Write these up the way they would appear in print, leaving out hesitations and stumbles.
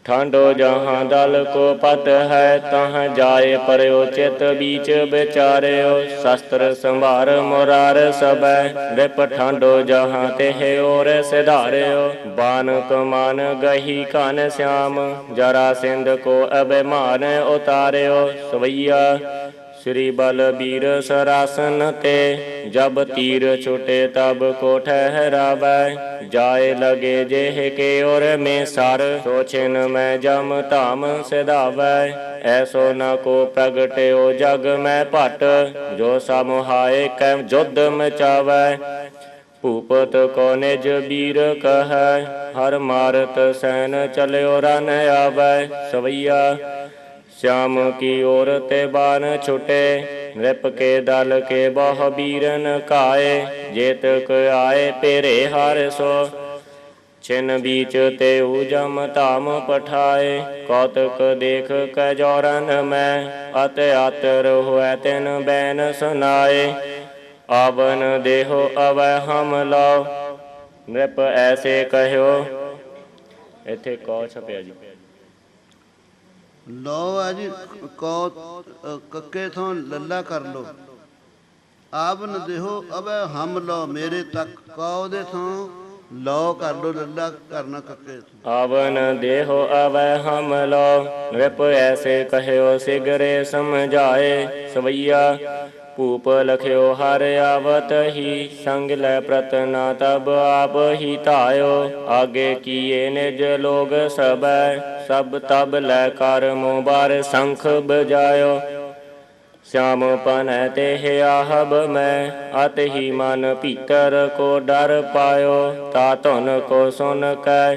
ਠਾਂਡੋ ਜਹਾਂ ਦਲ ਕੋ ਪਤ ਹੈ, ਤਹਾਂ ਜਾਏ ਪਰਿਓ ਚਿਤ ਬੀਚ ਵਿਚਾਰਿਓ। ਸ਼ਸਤਰ ਸੰਭਾਰ ਮੁਰਾਰ ਸਭੈ, ਵਿਪ ਠਾਂਡੋ ਜਹਾਂ ਤਿਹ ਔਰ ਸਿਧਾਰਿਓ। ਬਾਨ ਕਮਾਨ ਗਹੀ ਘਨ श्याम, ਜਰਾ ਸਿੰਧ ਕੋ ਅਭਿਮਾਨ ਉਤਾਰਿਓ। ਸਵਈਆ श्री बलबीर सरासन ते, जब तीर छुटे तब को ठहरावै। जाए लगे जेह के ओर में सर, सो छिन में जम धाम सिधावै। ऐसो न को प्रगट्यो जग में भट, जो समुहाए कै जुद्ध मचावै। भूपत को निज वीर कहै, हर मारत सैन चल्यो रन आवै। सवैया श्याम की ओर ते बान छुटे, नृप के दल के बहु बीरन काए। जेतक आए पेरे हर सो, छिन बीच ते जम धाम पठाए। कौतक देख कै जौरन में, अत आतर हुए तिन बैन सुनाए। आवन देहो अवै हम लो, नृप ऐसे कहो। इत्थे कौ छपिया जी। ਲੋ ਹੈ ਜੀ, ਕੌ ਕੱਕੇ ਥੋਂ ਲੱਲਾ ਕਰ ਲੋ। ਆਵਨ ਦੇਹੋ ਅਬੈ ਹਮ ਲੋ, ਮੇਰੇ ਤੱਕ ਕੌ ਦੇ ਥੋਂ ਲੋ ਕਰ ਲੋ, ਲੱਲਾ ਕਰਨਾ ਕੱਕੇ ਥੋਂ। ਆਵਨ ਦੇਹੋ ਅਵੈ ਹਮ ਲੋ, ਨ੍ਰਿਪ ਐਸੇ ਕਹਿਓ ਸਿਗਰੇ ਸਮਝਾਏ। ਸਵਈਆ ਭੂਪ ਲਖਿਓ ਹਰ ਆਵਤ ਹੀ, ਸੰਗ ਲੈ ਪ੍ਰਤਨਾ ਤਬ ਆਪ ਹੀ ਧਾਇਓ। ਆਗੇ ਕੀਏ ਨਿਜ ਲੋਗ ਸਭੈ, ਸਭ ਤਬ ਲੈ ਕਰ ਮੁਬਾਰ ਸੰਖ ਬਜਾਇਓ। श्याम पन तेह आहब में, अत ही मन भीतर को डर पायो। ता धुन को सुन कै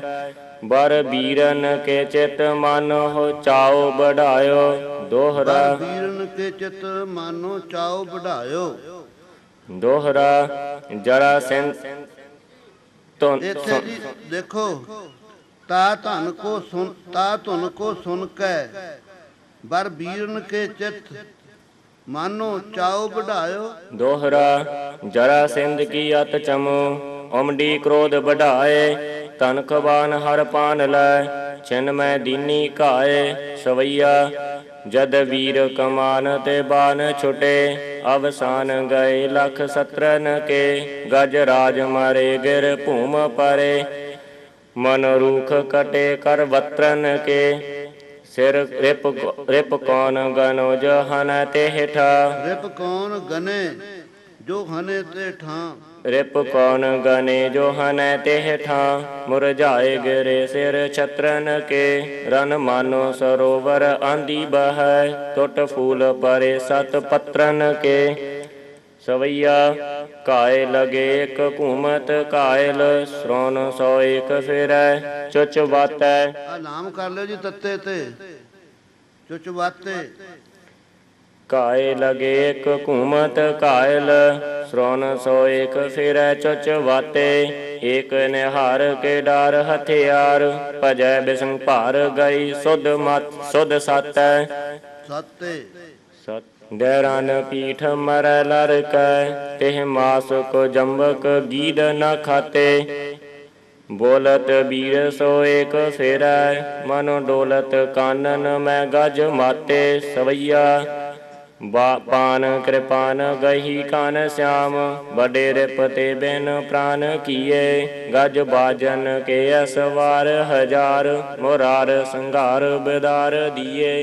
बर बीरन के चित मन हो चाओ बढ़ायो। दोहरा बीरन के चित मानो चाओ बढ़ायो। दोहरा जरा सिंध इत्थे जी देखो, ता धन को सुन, ता धुन को सुन कै बर बीरन के चित मानो चाओ बढ़ायो। दोहरा जरा सिंध की अत चमो, उमड़ी क्रोध बढ़ाए। तनख बान हर पान लै, छिन में दीनी घाए। सवैया जद वीर कमान ते बान छुटे, अवसान गए लख सत्रन के। गज राज मारे गिर भूम परे, मन रूख कटे कर वत्रन के। सिर रिप कौन गनो जो हन तेह ठा, रिप कौन गने जो हने ते ठा। रिप कौन गने जो हन तेह ठा, मुरझाए गिरे सिर छत्रन के। रन मानो सरोवर आंधी बहै, टुट फूल परे सत पत्रन के। सवैया काए लगे एक घूमत कायल, श्रोन सौ एक फिरै चुच बातै। नाम कर लो जी तत्ते ते चुच बाते। काए लगे एक घूमत कायल, श्रोन सौ एक फिरै चुच बाते। एक निहार के डार हथियार, भजै बिसंग भार गई सुध मत सुध सातै। साते डैरान पीठ मर लर कै, तिह मास को जम्बक गीद न खाते। बोलत बीर सो एक फिरै, मनो डोलत कानन में गज माते। सवैया पान कृपान गही कान श्याम, बड़े रिप ते बिन प्राण किए। गज बाजन के असवार हजार, मुरार संघार बिदार दिए।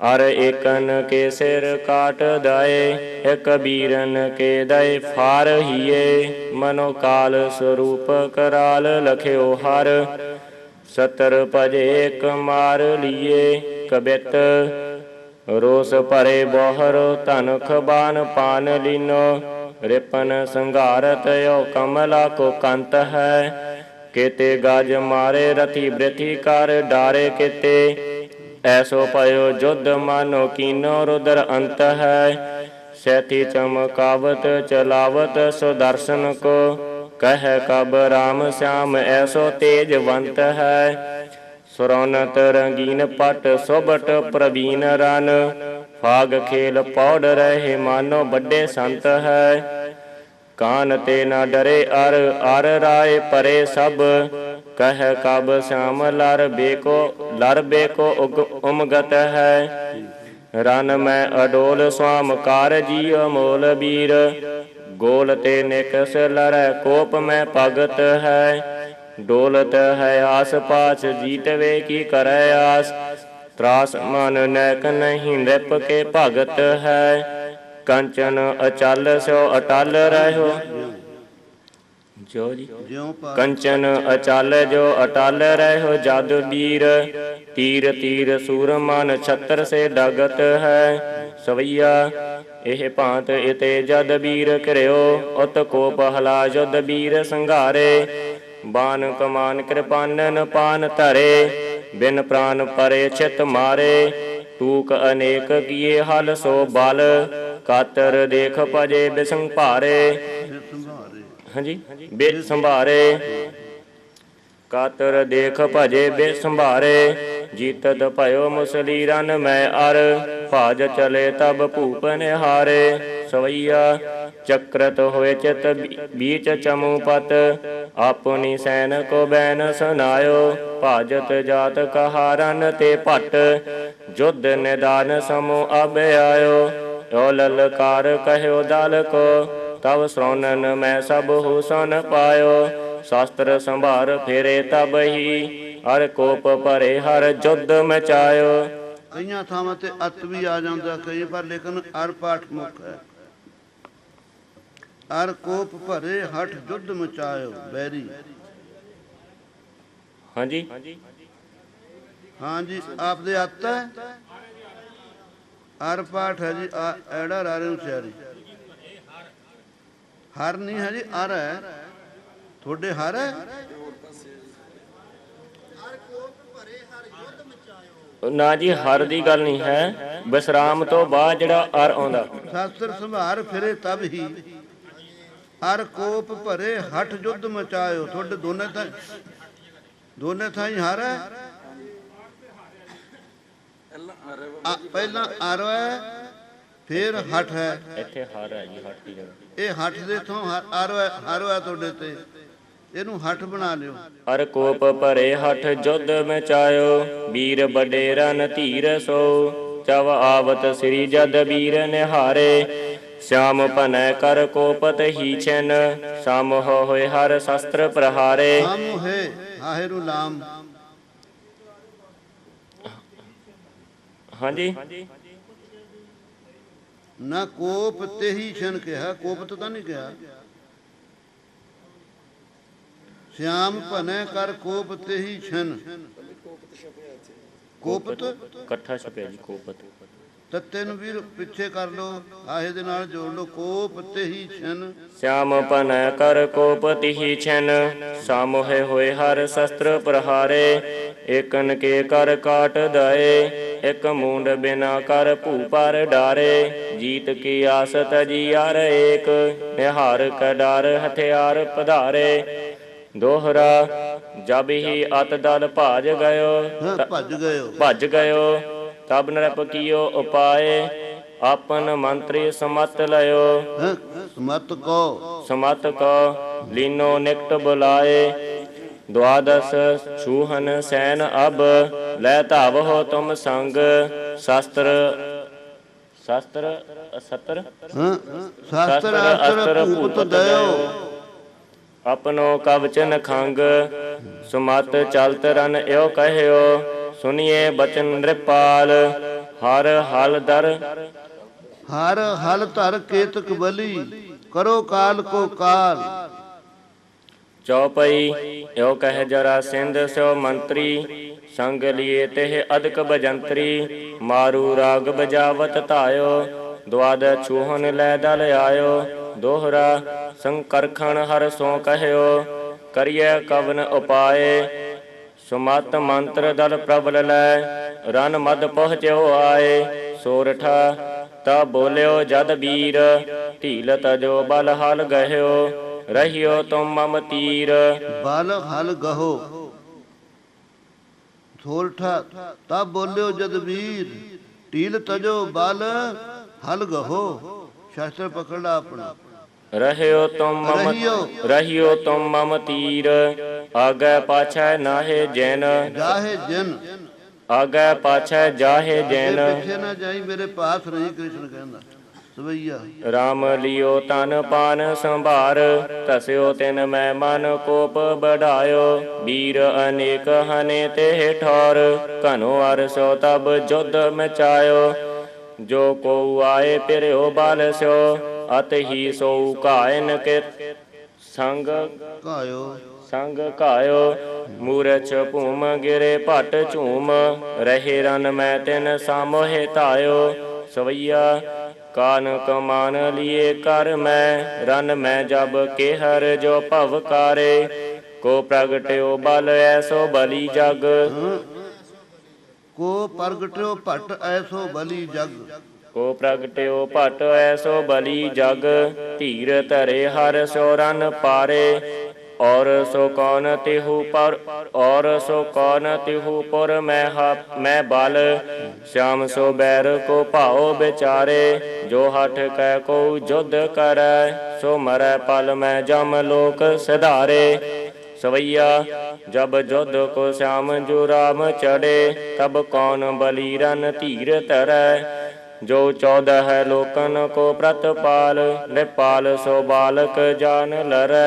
अर एकन के सिर काट दाए, एक बीरन के दय फार हिए। मनो काल स्वरूप कराल लख्यो हर, सतर भजे एक मार लिए। कबित रोस भरे बोहर, धनख बान पान लीनो। रिपन संघारत यो कमला को कंत है, केते गज मारे रथी बृथि कर डारे केते। ऐसो पयो जुद्ध मानो कीनो रुद्र अंत है, सैथी चमकावत चलावत सुदर्शन को। कह कब राम श्याम ऐसो तेजवंत है, सुरौनत रंगीन पट सुबट प्रवीण रन। फाग खेल पौड़ रहे मानो बड़े संत है, कान ते न डरे अर राय परे सब। कह कब श्याम लर बेको उमगत है। रन में अडोल स्वाम कार जी अमोल वीर। गोल ते निकस लड़ै कोप में भगत है। डोलत है आस पास जीतवे की करे आस। त्रास मन नैक नहीं नृप के भगत है। कंचन अचल सो अटल रहो जो जी कंचन अचल जो अटल रहो जद वीर। तीर तीर सूर मन छत्र से डगत है। सवैया एह भांत इते जद वीर करियो। उत कोप हला जुद वीर संघारे। बान कमान कृपानन पान धरे। बिन प्राण परे चित मारे। टूक अनेक किए हल सो बल। कातर देख भजे बिसंग भारे। हाँ जी बे संभारे। कातर देख भजे बे संभारे। जीतत भयो मुसली रन में अर। भाज चले तब भूप निहारे। सवैया चक्रत होए चित बीच चमुपत। अपनी सैन को बैन सुनायो। भाजत जात कहा रन ते भट। जुद्ध निदान समो अब आयो। यो ललकार कहो दल को। तब श्रोनन में सब हु सुन पायो। शास्त्र संभार फेरे तब ही। हर कोप भरे हर जुद्ध मचायो। कईयां ਥਾਵਾਂ ਤੇ ਅਤ ਵੀ ਆ ਜਾਂਦਾ ਕਈ ਪਰ ਲੇਕਿਨ ਅਰ ਪਾਠ ਮੁੱਖ ਹੈ। ਅਰ ਕੋਪ ਭਰੇ ਹਠ ਜੁੱਧ ਮਚਾਇਓ ਬੈਰੀ। ਹਾਂਜੀ ਹਾਂਜੀ ਆਪਦੇ ਅੱਤ ਹੈ। ਅਰ ਪਾਠ ਹੈ ਜੀ ਐੜਾ ਰਾਰੇ ਉਚਾਰੀ। ਹਰ ਨਹੀਂ ਹੈ ਜੀ ਅਰ ਹੈ। ਤੁਹਾਡੇ ਹਰ ਹੈ। ਨਾ ਜੀ ਹਰ ਦੀ ਗੱਲ ਨਹੀਂ ਹੈ। ਵਿਸਰਾਮ ਤੋਂ ਬਾਅਦ ਜਿਹੜਾ ਅਰ ਆਉਂਦਾ। ਸ਼ਾਸਤਰ ਸੰਭਾਰ ਫਿਰੇ ਤਬ ਹੀ। ਅਰ ਕੋਪ ਭਰੇ ਹਠ ਜੁੱਧ ਮਚਾਇਓ। ਤੁਹਾਡੇ ਦੋਨੇ ਥਾਈ ਹਰ ਹੈ। ਪਹਿਲਾਂ ਅਰ ਹੈ ਫਿਰ ਹਠ ਹੈ। ਇੱਥੇ ਹਰ ਹੈ ਜੀ ਹੱਠ ਦੀ ਜਗ੍ਹਾ। ਇਹ ਹੱਠ ਦੇ ਥੋਂ ਹਰ ਹੈ ਤੁਹਾਡੇ ਤੇ। ਇਹਨੂੰ ਹੱਠ ਬਣਾ ਲਿਓ। ਅਰ ਕੋਪ ਭਰੇ ਹੱਠ ਜੁੱਧ ਮਚਾਇਓ। ਵੀਰ ਵੱਡੇ ਰਨ ਧੀਰ ਸੋ। ਚਵ ਆਵਤ ਸ੍ਰੀ ਜਦ ਵੀਰ ਨਿਹਾਰੇ। श्याम भनै कर कोपत ही छिन। सामोह होए हर शस्त्र प्रहारे। सामोहे हाहेरु लाम। हाँ जी ना कोप ते ही छिन कहा। कोपत तो नहीं कहा। श्याम भनै कर कोप ते ही छिन। कोपत इकट्ठा छपया जी कोपत। ਤੱਤੇ ਨੂੰ ਵੀਰ ਪਿੱਛੇ ਕਰ ਲੋ। ਆਹੇ ਦੇ ਨਾਲ ਜੋੜ ਲੋ। ਕੋਪ ਤੇ ਹੀ ਛਨ। श्याम भनै कर कोपत ही छिन। सामोहे होए हर शस्त्र प्रहारे। एकन के कर काट दए। एक मूंड बिना कर भूपर डारे। जीत की आस तजी यार एक। निहार क डार हथियार पधारे। दोहरा जब ही अत दल भाज गयो। भज गयो तब नृप कियो उपाय। आपन मंत्री समत लयो। समत को लीनो निकट बुलाए। द्वादश छूहन सैन अब। लै धाव हो तुम संग। शस्त्र शस्त्र सत्र शस्त्र अस्त्र भूत दयो। अपनो कवचन खंग। सुमत चलत रन यो कहयो। सुनिए बचन नृपाल। हर हल दर हर हल धर केतक बलि। करो काल को काल। चौपई यो कह जरा सिंध स्यो मंत्री। संग लिए तेह अधिक बजंत्री। मारू राग बजावत धायो। द्वाद छूहन लै दल आयो। दोहरा संकरखण हर सो कहयो। करिए कवन उपाय। सुमत मंत्र दल प्रबल लै। रन मद पहुँच्यो आए। सोरठा तब बोलियो जद वीर। ढील तजो बल हल गह्यो। रहियो तुम मम तीर। बल हल गहो। सोरठा तब बोलियो जद वीर। ढील तजो बल हल गहो। शास्त्र पकड़ा अपना। रहियो तुम मम तीर। आगे पाछै नाहे जैन। ਜਾਹੇ ਜਿਨ आगे पाछै जाहे ਅੱਗੇ जैन। ਪਿੱਛੇ ਨਾ ਜਾਈ ਮੇਰੇ ਪਾਸ ਰਹੀ, ਕ੍ਰਿਸ਼ਨ ਕਹਿੰਦਾ ਸਵਈਆ। राम लियो तन पान संभार। तस्यो तिन मैं मन कोप बढ़ायो। वीर अनेक हने तेह ठौर। घनो अरसो तब जुद्ध मचायो। जो को आए पिर्यो बाल स्यो। अत ही सो कायन के संग ਕਾਇਓ संग कायो। मूरछ भूम गिरे भट झूम। रहे रन मैं तिन सामोहे धायो। सवैया कान कमान लिए कर मैं। रन मैं जब केहर जो भवकारे। को प्रगट्यो बल ऐसो बलि जग। ਕੋ ਪ੍ਰਗਟਿਓ ਭਟ ਐਸੋ ਬਲੀ ਜਗ। को प्रगट्यो भट ऐसो बलि जग। धीर धरे हर सो रन पारे। और सो कौन तिहु पर और सो कौन तिहु पुर मैं बल। श्याम सो बैर को भाओ बिचारे। जो हठ कै को युद्ध करै। सो मरै पल मैं जम लोक सिधारे। सवैया जब युद्ध को श्याम जो राम चढ़े। तब कौन बलि रन धीर धरै। जो 14 लोकन को प्रतपाल। निपाल सो बालक जान लरै।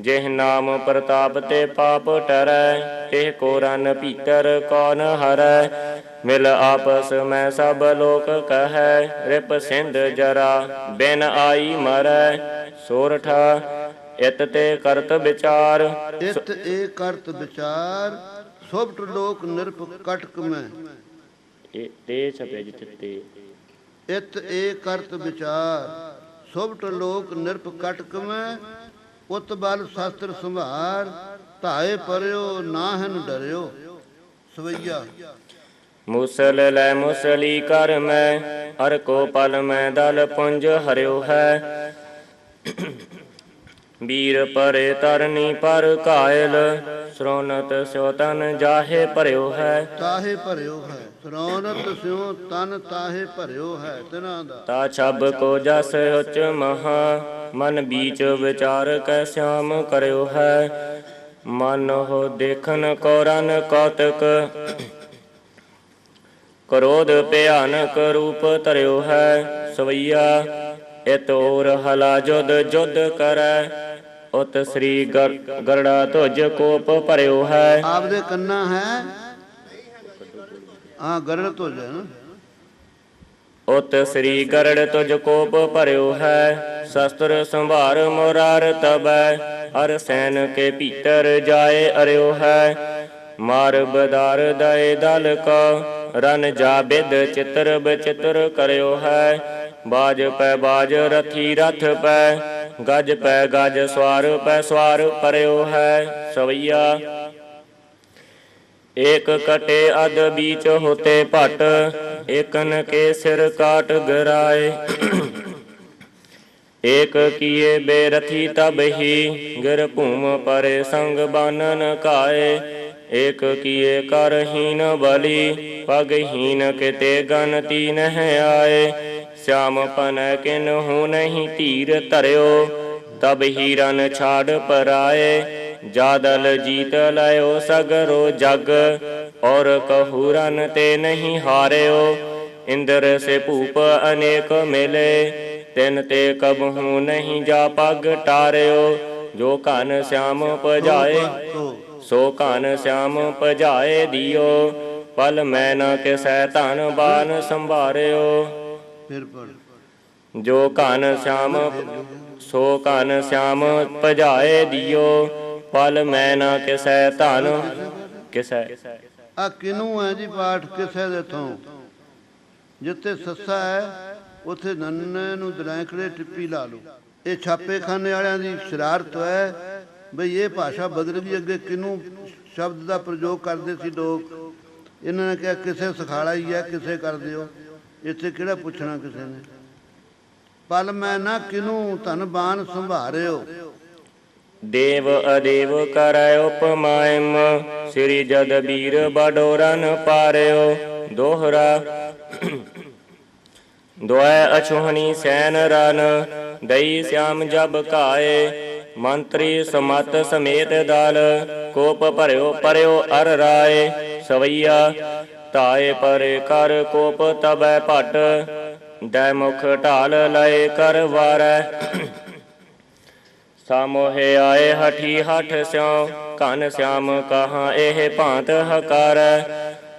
जिह नाम प्रताप ते पाप टरै। तिह को रन भीतर कौन हरै। मिल आपस में सब लोक कहै। रिप सिंध जरा बिन आई मरै। सोरठा इत ते करत विचार। ਇਤ ਏ ਕਰਤ ਵਿਚਾਰ। ਸੁਭਟ ਲੋਕ ਨਿਰਪ ਕਟਕ ਮੈਂ। ਤੇ ਛਪੇ ਜਿੱਥੇ ਤੇ ਇਤ ਏ ਕਰਤ ਵਿਚਾਰ। ਸੁਭਟ ਲੋਕ ਨਿਰਪ ਕਟਕ ਮੈਂ। ਉਤ ਬਲ ਸ਼ਾਸਤਰ ਸੰਭਾਰ। ਧਾਏ ਪਰਿਓ ਨਾਹਨ ਡਰਿਓ ਸਵਈਆ। मूसल लै मुसली कर मैं। हर को पल मैं दल पुंज हरियो है। वीर परे तरनी पर कायल। श्रोनत स्यो तन जाहे भरियो है। ਤਾਹੇ ਭਰਿਓ ਹੈ ਸਰੋਨਤ ਸਿਉ ਤਨ ਤਾਹੇ ਭਰਿਓ ਹੈ ਤਿਨਾਂ ਦਾ। ता छब को जस उच्च महा। मन बीच विचार कै श्याम करियो है। मन हो देखन को रन कौतक। क्रोध भयानक रूप धरियो है। सवैया इत और हला जुद जुद करै। उत श्री गरड़ा तुझ कोप भरियो है। ਆਪਦੇ ਕੰਨਾ ਹੈ ਹਾਂ ਗਰੜ ਤੋਂ ਜਾ ਨਾ। उत श्री गरड़ तुझ कोप भरियो है। शस्त्र संभार मुरार तबै। हर सैन के भीतर जाए अरियो है। मार बदार दए दल को। रन जा बिद चित्र बचित्र करियो है। बाज पै बाज रथी रथ पै। गज पै गज स्वार पै स्वार परियो है। सवैया एक कटे अध बीच होते भट। एकन के सिर काट गिराए। एक किए बेरथी तब ही। गिर भूम परे संग बानन काए। एक किए करहीन बलि। पगहीन किते गनती नह आए। श्याम पन किन्हु नहीं तीर धरियो। तब ही रन छाड़ पराए। जादल जीत लयो सगरो जग। और कहु रन ते नहीं हारियो। इंद्र से भूप अनेक मिले। तिन ते कबहू नहीं जा पग टारियो। जो घन श्याम पजाए सो घन श्याम पजाए दियो। पल मैं न किसै धन बान संभारियो। ਫਿਰ ਪੜ जो घन श्याम सो घन श्याम पजाए दियो। पल मैं न किसै धन किसै। ਆ ਕਿਨੂੰ ਹੈ ਜੀ ਪਾਠ ਕਿਸੇ ਦੇ ਤੋਂ। ਜਿੱਥੇ ਸੱਸਾ ਹੈ ਉੱਥੇ ਨੰਨੇ ਨੂੰ ਦਰੈਂਕੜੇ ਟਿੱਪੀ ਲਾ ਲਓ। ਇਹ ਛਾਪੇਖਾਨੇ ਵਾਲਿਆਂ ਦੀ ਸ਼ਰਾਰਤ ਹੈ ਬਈ ਇਹ ਭਾਸ਼ਾ ਬਦਲ ਗਈ। ਅੱਗੇ ਕਿਨੂੰ ਸ਼ਬਦ ਦਾ ਪ੍ਰਯੋਗ ਕਰਦੇ ਸੀ ਲੋਕ। ਇਹਨਾਂ ਨੇ ਕਿਹਾ ਕਿਸੇ ਸਖਾਲਾ ਹੀ ਹੈ ਕਿਸੇ ਕਰ ਦਿਓ। ਇੱਥੇ ਕਿਹੜਾ ਪੁੱਛਣਾ ਕਿਸੇ ਨੇ। ਪਲ ਮੈਂ ਨਾ ਕਿਨੂੰ ਧਨ ਬਾਨ ਸੰਭਾਰਿਓ। देव अदेव करय उपमायम। श्री जद बीर बडो रन पारियो। दोहरा द्वै अछुहनी सैन रन। दई श्याम जब काए, मंत्री समत समेत दल, कोप भरियो परयो अर राय। सवैया ताए परे कर कोप तबै भट, दै मुख ढाल लय कर वारै। सामोहे आए हठी हठ स्यों, घन श्याम कहाँ एह भांत हकार।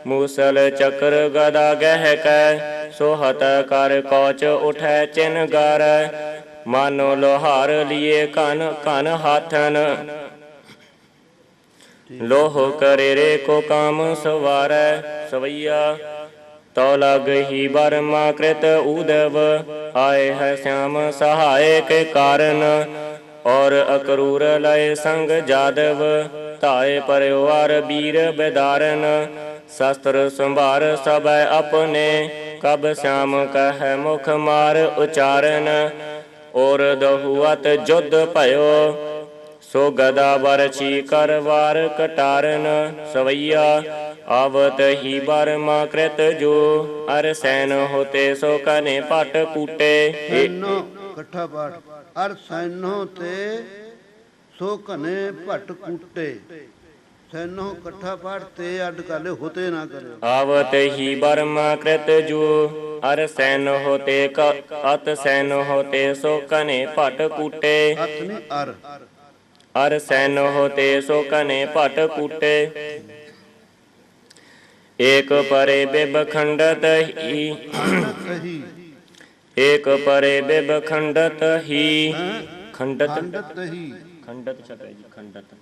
मूसल चक्र गदा गह कै, सोहत कर कौच उठै चिन गार। मानो लोहार लिए कन कन हाथन, लोह करेरे को काम सवारै। सवैया तो लग ही बर्मा कृत उदव, आए है श्याम सहाय के कारण। और अक्रूर लय संग जादव, ताए परिवार वीर बेदारन। शस्त्र संभार सब अपने, कब श्याम कह मुख मार उचारन। और दहुअत युद्ध भयो, सो गदा बरछी कर वार कटारन। सवैया आवत ही बर्मा कृत जो, अर सैन होते सो कने पट कूटे। ਸੈਨੋ ਇਕੱਠਾ ਪਾਠ। ਅਰ ਸੈਨੋ ਤੇ ਸੋ ਘਨੇ ਭਟ ਕੂਟੇ। ਸੈਨੋ ਇਕੱਠਾ ਪਾਠ ਤੇ ਅੱਡ ਕਰ ਲਿਓ, ਹੋਤੇ ਨਾ ਕਰਿਓ। आवत ही बर्मा कृत जो, अर सैन होते अत सैन होते सो कने पट कूटे। ਅਤ ਨਹੀਂ ਅਰ। अर सैन होते सो कने पट कूटे। एक परे बिब खंडत ही, ਖੰਡਤ ਹੀ। एक परे बिब खंडत ही। खंडत ਖੰਡਤ ਹੀ। खंडत छपे जी, खंडत।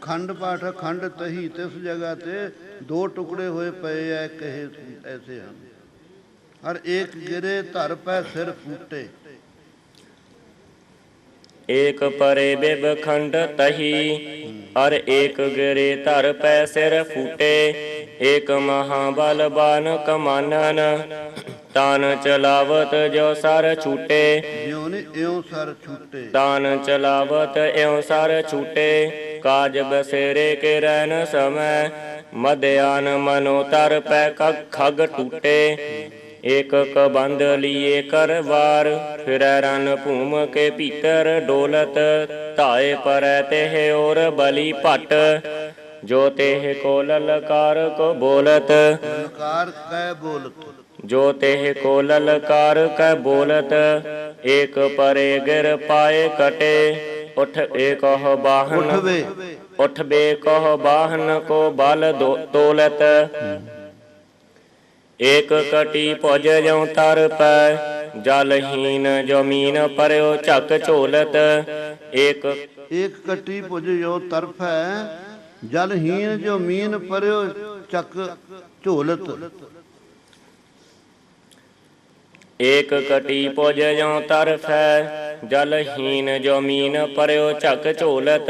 ਖੰਡ ਪਾਠ ਹੈ, ਖੰਡ ਤਹੀ। ਤੇ ਇਸ ਜਗ੍ਹਾ ਤੇ ਦੋ ਟੁਕੜੇ ਹੋਏ ਪਏ ਐ, ਕਹੇ ਐਸੇ ਹਨ। ਔਰ ਇੱਕ ਗਿਰੇ ਧਰ ਪੈ ਸਿਰ ਫੂਟੇ। एक परे बिब खंड तही, और एक गिरे धर पै सिर फूटे। एक महाबलवान कमानन, तान चलावत जो सर छूटे। ਜਿਉ ਨੇ ਇਉਂ ਸਰ ਛੂਟੇ। तान चलावत एवं सर छूटे। काज बसेरे के रैन समय, मध्यान मनो तर पै खग टूटे। एक कबंद लिए कर वार, फिर रन भूम के भीतर डोलत। ताए पर तेह और बलि भट, जो तेह को ललकार को बोलत। ਲਲਕਾਰ ਕਹਿ ਬੋਲਤ। जो तेह को ललकार कै बोलत। एक परे गिर पाए कटे, उठ एक बाहन ਉਠਵੇ। उठबे कह बाहन को बल तोलत। एक कटी भुज ज्यों तर पै, जलहीन जमीन परयो झक झोलत। एक ਇੱਕ ਕੱਟੀ ਭੁਜ ਜੋ ਤਰਫ ਹੈ, ਜਲਹੀਨ ਜੋ ਮੀਨ ਪਰਿਓ ਚੱਕ ਝੋਲਤ। एक कटी भुज ज्यों तरफ है, जलहीन जमीन परयो झक झोलत।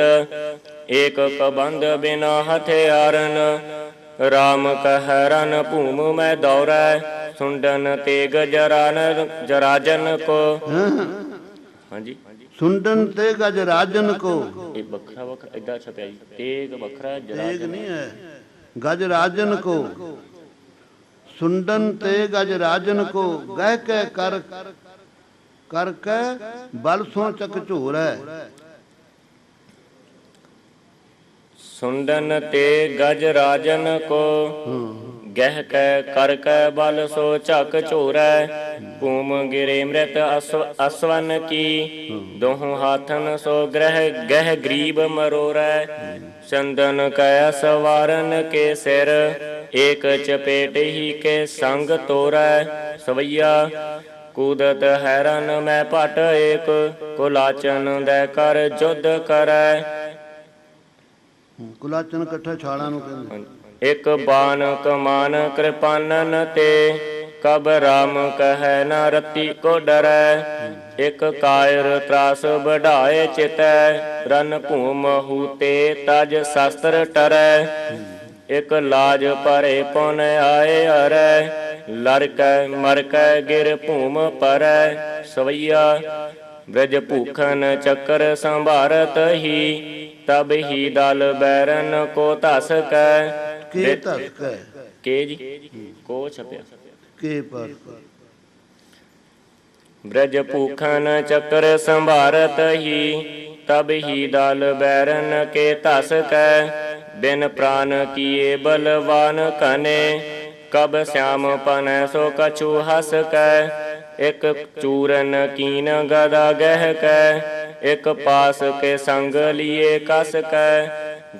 एक कबंद बिना हथियारन, राम कह रन भूम में दौड़ै। सुंडन तेग जराजन को। हाँ जी, ਸੁੰਡਨ ਤੇ ਗਜ ਰਾਜਨ ਕੋ। ਇਹ ਵੱਖਰਾ ਵੱਖਰਾ ਇਦਾਂ ਛਪਿਆ ਜੀ। ਤੇਗ ਵੱਖਰਾ, ਤੇਗ ਜਰਾਜਨ ਨਹੀਂ ਹੈ, ਗਜ ਰਾਜਨ ਕੋ। ਸੁੰਡਨ ਤੇ ਗਜ ਰਾਜਨ ਕੋ, ਗਹਿ ਕੇ ਕਰ ਕੇ ਬਲ ਸੋ ਚੱਕ ਝੋਰ ਹੈ। सुंडन ते गज राजन को, गह कै कर कै बल सो झक झोरै। भूम गिरे मृत असवन की, दोहों हाथन सो ग्रह गह गरीब मरोरै। चंदन कै सवारन के सिर, एक चपेट ही के संग तोरै। सवैया कूदत हैरन मैं भट एक, कुलाचन दै कर युद्ध करै। ਕੁਲਾਚਨ ਇਕੱਠਾ ਛਾਲਾਂ ਨੂੰ ਕਹਿੰਦੇ। एक बान कमान कृपानन ते, कब राम कह न रति को डरै। एक कायर त्रास बढ़ाए चितै, रन भूम हूते तज शस्त्र टरै। एक लाज परे पुन आए हरै, लड़कै मरकै गिर भूम परै। सवैया ब्रज भूखन चक्र संभारत ही, तब ही दल बैरन को धस कै। ਕੇ ਧਸ ਕੇ। के जी को छपया। ਕੇ ਪਰ ब्रज पूखन चक्र संभारत ही, तब ही दल बैरन के तस कै। बिन प्राण किए बलवान कने, कब श्याम पन सो कछु हस कै। एक चूरन कीन गदा गह कै, एक पास के संग लिए कस कै।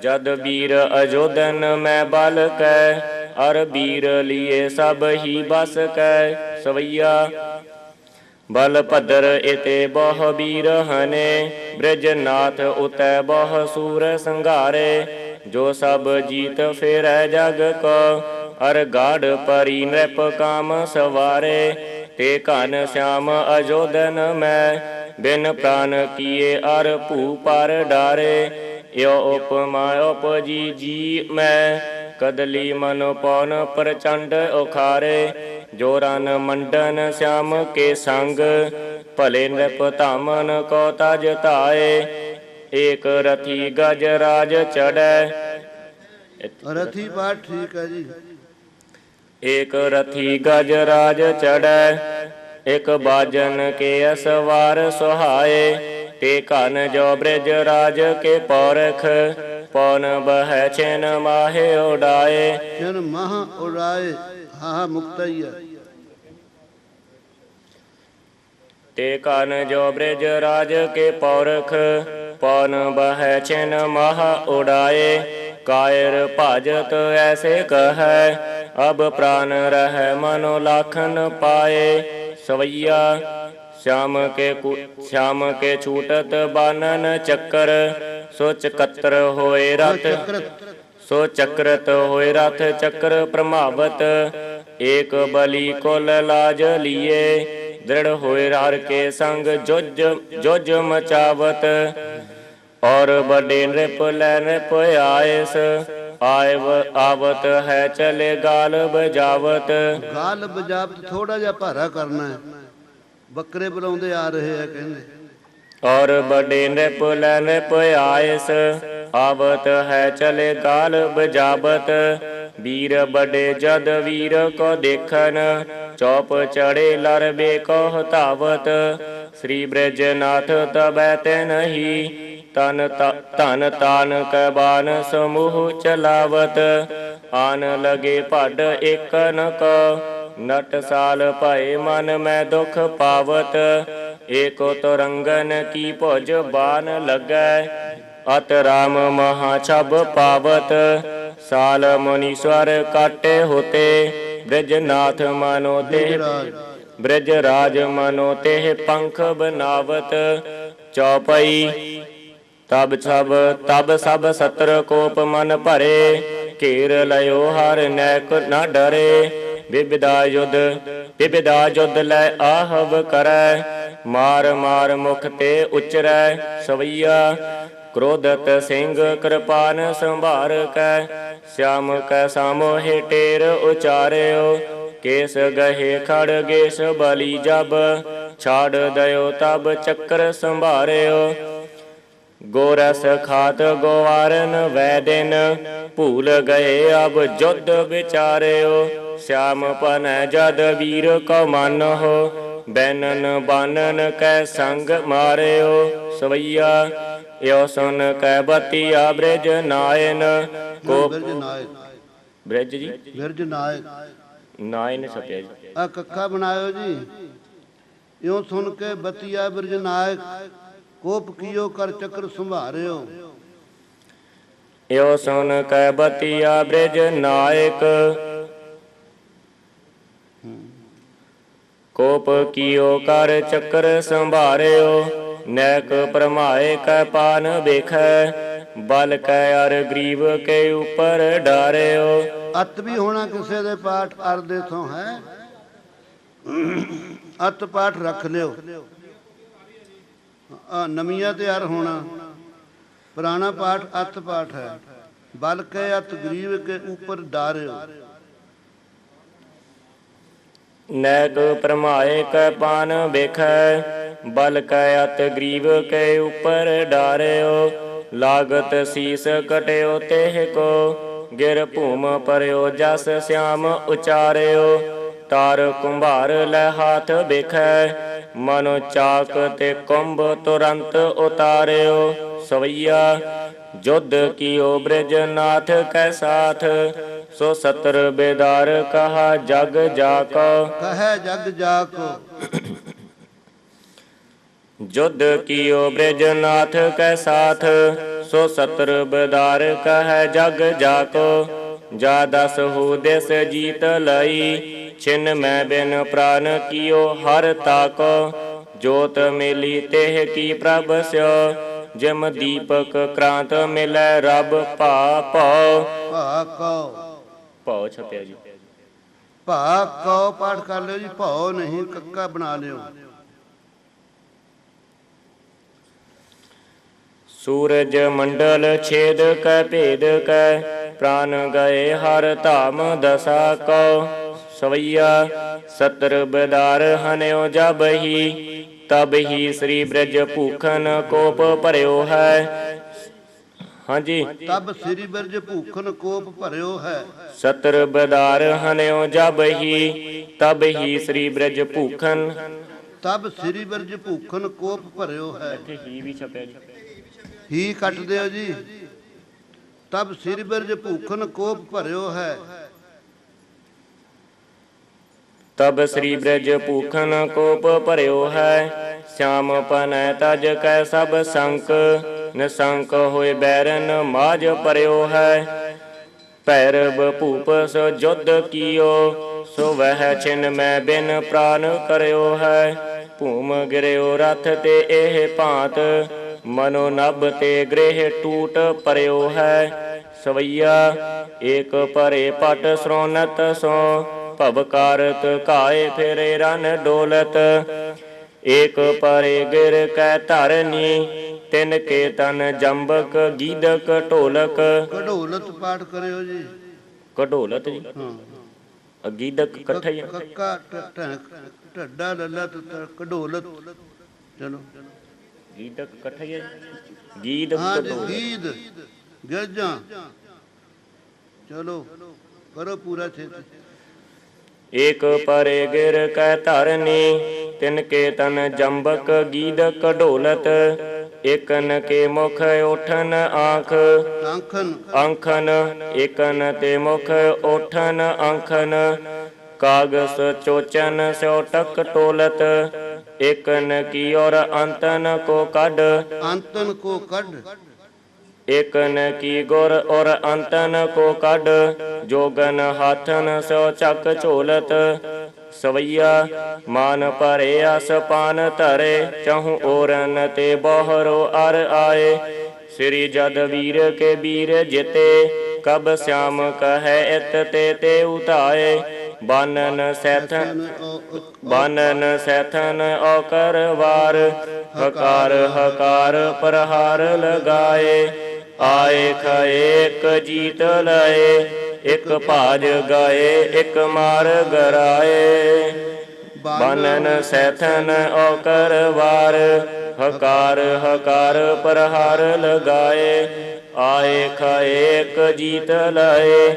जद वीर अजोधन में बल कै, अर वीर लिए सब ही बस कै। सवैया बल भद्र एते बहु वीर हने, ब्रजनाथ उतै बहु सूर संघारे। जो सब जीत फिरै जग को, अर गाढ़ परी नृप काम सवारे। ते घन श्याम अजोधन में, बिन प्राण किए अर भू पर डारे। यो उपमा उपजी जी में, कदली मन पौन प्रचंड उखारे। जो रन मंडन श्याम के संग, भले नृप धामन को तज धाए। एक रथी गज राज चढ़ै। रथी पाठ ठीक है जी। एक रथी गज राज चढ़ै, एक बाजन के असवार सुहाए। ते घन जो ब्रज राज के पौरख, पौन बह छिन माहे उड़ाए। छिन माह उड़ाए, हा मुक्तई है। ते घन जो ब्रज राज के पौरख, पौन बह छिन माह उड़ाए। कायर भाजत ऐसे कहे, अब प्राण रह मनो लाखन पाए। सवैया श्याम के छूटत बानन चक्कर, सो चकत्र होए रथ। सो चक्रत होए रथ चक्र प्रमावत, एक बलि कुल लाज लिए। दृढ़ होए हर के संग जुज मचावत, और बड़े नृप लै नृप आयस। आवत है चले गाल बजावत। गाल बजावत थोड़ा जिहा भारा करना है, बकरे बुलाਉਂਦੇ आ रहे हैं कहते। और बड़े नृप लै नृप आयस, आवत है चले गाल बजावत। वीर बड़े जद वीर को देखन, चौप चढ़े लरबे को धावत। श्री ब्रजनाथ तबै तिन ही, तन तान कै बान समूह चलावत। आन लगे पढ़ एकन को, नट साल भय मन में दुख पावत। एको तो रंगन की भुज बान लगै, अत राम महा छब पावत। साल मुनीश्वर काटे होते, ब्रजनाथ मनो ते ब्रजराज मनो तेह पंख बनावत। चौपई तब सब सत्र कोप मन भरे, घेर लयो हर नैक न डरे। विविधा युद्ध लै आहव करै, मार मार मुख ते उचरै। सवैया क्रोधत सिंह कृपान संभार कै, श्याम कै सामोहे टेर उचार्यो। केस गहे खड़गेश बलि जब, छाड़ दयो तब चक्र संभार्यो। गोरस खात गोवारन वैदिन, भूल गए अब युद्ध विचार्यो। श्याम पन जद वीर को मन हो, बैनन बानन कै संग मार्यो। सवैया यो सुन कै बतिया ब्रज नायन को। ब्रज जी बिरज नायक नायन छपया जी। आ कक्खा बनायो जी। यो सुन के बतिया बिरज नायक, कोप कियो कर चक्र संभार्यो। यो सुन कै बतिया ब्रज नायक, कोप कियो कर चक्र संभार्यो। नैक परमाए कै पान बेखै, बल कै अर ग्रीव के ऊपर डार्यो। अत भी होना किसी दे पाठ अर दे थों है, अत पाठ रख लियो। नमिया ते अर होना, पुराना पाठ अत पाठ है। बल के अत ग्रीव के ऊपर डार्यो। नैक परमाए कै पान बेखै, बल कै अत ग्रीव के ऊपर डार्यो। लागत शीस कट्यो तेह को, गिर भूम परयो जस श्याम उचार्यो। तार कुंभार लै हाथ बेखै, ਮਨੋ ਚਾਕ ਤੇ ਕੁੰਭ ਤੁਰੰਤ ਉਤਾਰਿਓ। ਸਵਈਆ ਜੁਧ ਕੀਓ ਬ੍ਰਿਜ ਨਾਥ ਕੈ ਸਾਥ, ਸੋ ਸਤਰ ਬੇਦਾਰ ਕਹਾ ਜਗ ਜਾਕੋ। ਕਹੈ ਜਗ ਜਾਕੋ। ਜੁਧ ਕੀਓ ਬ੍ਰਿਜ ਨਾਥ ਕੈ ਸਾਥ, ਸੋ ਸਤਰ ਬੇਦਾਰ ਕਹੈ ਜਗ ਜਾਕੋ। ਜਾ ਦਸ ਹੋ ਦਿਸ ਜੀਤ ਲਈ, ਛਿਨ ਮੈਂ ਬਿਨ ਪ੍ਰਾਨ ਕੀਓ ਹਰ ਤਾਕੋ। ਜੋਤ ਮੇਲੀ ਤੇਹ ਕੀ ਪ੍ਰਭ ਸਿਓ, ਜਿਮ ਦੀਪਕ ਕ੍ਰਾਂਤ ਮਿਲੈ ਰਬ ਭਾ ਭਉ। ਭਾ ਕਉ। ਭਉ ਛਪਿਆ ਜੀ। ਭਾ ਕਉ ਪਾਠ ਕਰ ਲਿਓ ਜੀ, ਭਉ ਨਹੀਂ ਕੱਕਾ ਬਣਾ ਲਿਓ। ਸੂਰਜ ਮੰਡਲ ਛੇਦ ਕੈ ਭੇਦ ਕੈ, ਪ੍ਰਾਨ ਗਏ ਹਰ ਧਾਮ ਦਸਾ ਕਉ। ਸਵਈਆ ਸਤਰ ਬਦਾਰ ਹਨਿਓ ਜਬ ਹੀ, ਤਬ ਹੀ ਸ੍ਰੀ ਬ੍ਰਜ ਭੂਖਨ ਕੋਪ ਭਰਿਓ ਹੈ। ਹਾਂਜੀ। ਤਬ ਸ੍ਰੀ ਬ੍ਰਜ ਭੂਖਨ ਕੋਪ ਭਰਿਓ ਹੈ। ਸਤਰ ਬਦਾਰ ਹਨਿਓ ਜਬ ਹੀ, ਤਬ ਹੀ ਸ੍ਰੀ ਬ੍ਰਜ ਭੂਖਨ। ਤਬ ਸ੍ਰੀ ਬ੍ਰਜ ਭੂਖਨ ਕੋਪ ਭਰਿਓ ਹੈ। ਇੱਥੇ ਹੀ ਵੀ ਛਪਿਆ ਜੀ। ਹੀ ਕੱਟ ਦਿਓ ਜੀ। ਤਬ ਸ੍ਰੀ ਬ੍ਰਜ ਭੂਖਨ ਕੋਪ ਭਰਿਓ ਹੈ। ਤਬ ਸ੍ਰੀ ਬ੍ਰਜ ਭੂਖਨ ਕੋਪ ਭਰਿਓ ਹੈ। ਸ਼ਾਮ ਪਨੈ ਤਜ ਕੈ ਸਭ ਸੰਕ, ਨਿਸੰਕ ਹੋਏ ਬੈਰਨ ਮਾਝ ਭਰਿਓ ਹੈ। ਭੈਰਵ ਭੂਪ ਸੋ ਜੁਧ ਕੀਓ, ਸੋ ਵਹਿ ਛਿਨ ਮੈਂ ਬਿਨ ਪ੍ਰਾਨ ਕਰਿਓ ਹੈ। ਭੂਮ ਗਿਰਿਓ ਰਥ ਤੇ ਇਹ ਭਾਂਤ, ਮਨੋ ਨਭ ਤੇ ਗ੍ਰਹਿ ਟੂਟ ਭਰਿਓ ਹੈ। ਸਵਈਆ ਏਕ ਭਰੇ ਪਟ ਸਰੋਨਤ ਸੋ, ਭਵਕਾਰਤ ਘਾਏ ਫਿਰੇ ਰਨ ਡੋਲਤ। ਏਕ ਪਰੇ ਗਿਰ ਕੈ ਧਰਨੀ, ਤਿਨ ਕੇ ਤਨ ਜੰਬਕ ਗੀਦਕ ਢੋਲਕ। ਕਢੋਲਤ ਪਾਠ ਕਰਿਓ ਜੀ। ਕਢੋਲਤ ਜੀ। ਹਾਂ। ਗੀਦਕ ਇਕੱਠਾ ਹੀ। ਕੱਕਾ ਢੱਡਾ ਲੱਲਾ ਕਢੋਲਤ। ਚਲੋ ਗੀਦਕ ਇਕੱਠਾ ਹੀ ਹੈ। ਗੀਦਕ ਹਾਂ ਜੀ। ਢੋਲਕ। ਗੀਦ ਗਿਰਜਾਂ। ਚਲੋ ਕਰੋ ਪੂਰਾ ਛੇਤੀ। ਏਕ ਪਰੇ ਗਿਰ ਕੈ ਧਰਨੀ, ਤਿਨ ਕੇ ਤਨ ਜੰਬਕ ਗੀਦਕ ਢੋਲਤ। ਏਕਨ ਕੇ ਮੁਖ ਉਠਨ ਆਂਖ, ਆਂਖਨ। ਆਂਖਨ ਏਕਨ ਤੇ ਮੁਖ ਉਠਨ ਆਂਖਨ। ਕਾਗਸ ਚੋਚਨ ਸਿਓ ਟਕ ਟੋਲਤ, ਏਕਨ ਕੀ ਔਰ ਅੰਤਨ ਕੋ ਕੱਢ। ਅੰਤਨ ਕੋ ਕੱਢ। ਏਕਨ ਕੀ ਗੁਰ ਔਰ ਅੰਤਨ ਕੋ ਕੱਢ, ਜੋਗਨ ਹਾਥਨ ਸਿਓ ਚੱਕ ਝੋਲਤ। ਸਵਈਆ ਮਾਨ ਭਰੇ ਅਸ ਪਾਨ ਧਰੇ, ਚਹੂ ਔਰਨ ਤੇ ਬਹਰੋ ਅਰ ਆਏ। ਸ੍ਰੀ ਜਦ ਵੀਰ ਕੇ ਵੀਰ ਜਿਤੇ, ਕਬ ਸਿਆਮ ਕਹੈ ਇਤ ਤੇ ਉਤਾਏ। ਬਾਨਨ ਸੈਥਨ ਬਾਨਨ ਸੈਥਨ ਔਕਰ ਵਾਰ, ਹਕਾਰ ਹਕਾਰ ਪ੍ਰਹਾਰ ਲਗਾਏ। ਆਏ ਖਾਏ ਇੱਕ ਜੀਤ ਲਏ, ਇੱਕ ਭਾਜ ਗਾਏ ਇੱਕ ਮਾਰ ਗਰਾਏ। ਬਾਨਨ ਸੈਥਨ ਔਕਰ ਵਾਰ, ਹਕਾਰ ਹਕਾਰ ਪ੍ਰਹਾਰ ਲਗਾਏ। ਆਏ ਖਾਏ ਇੱਕ ਜੀਤ ਲਏ,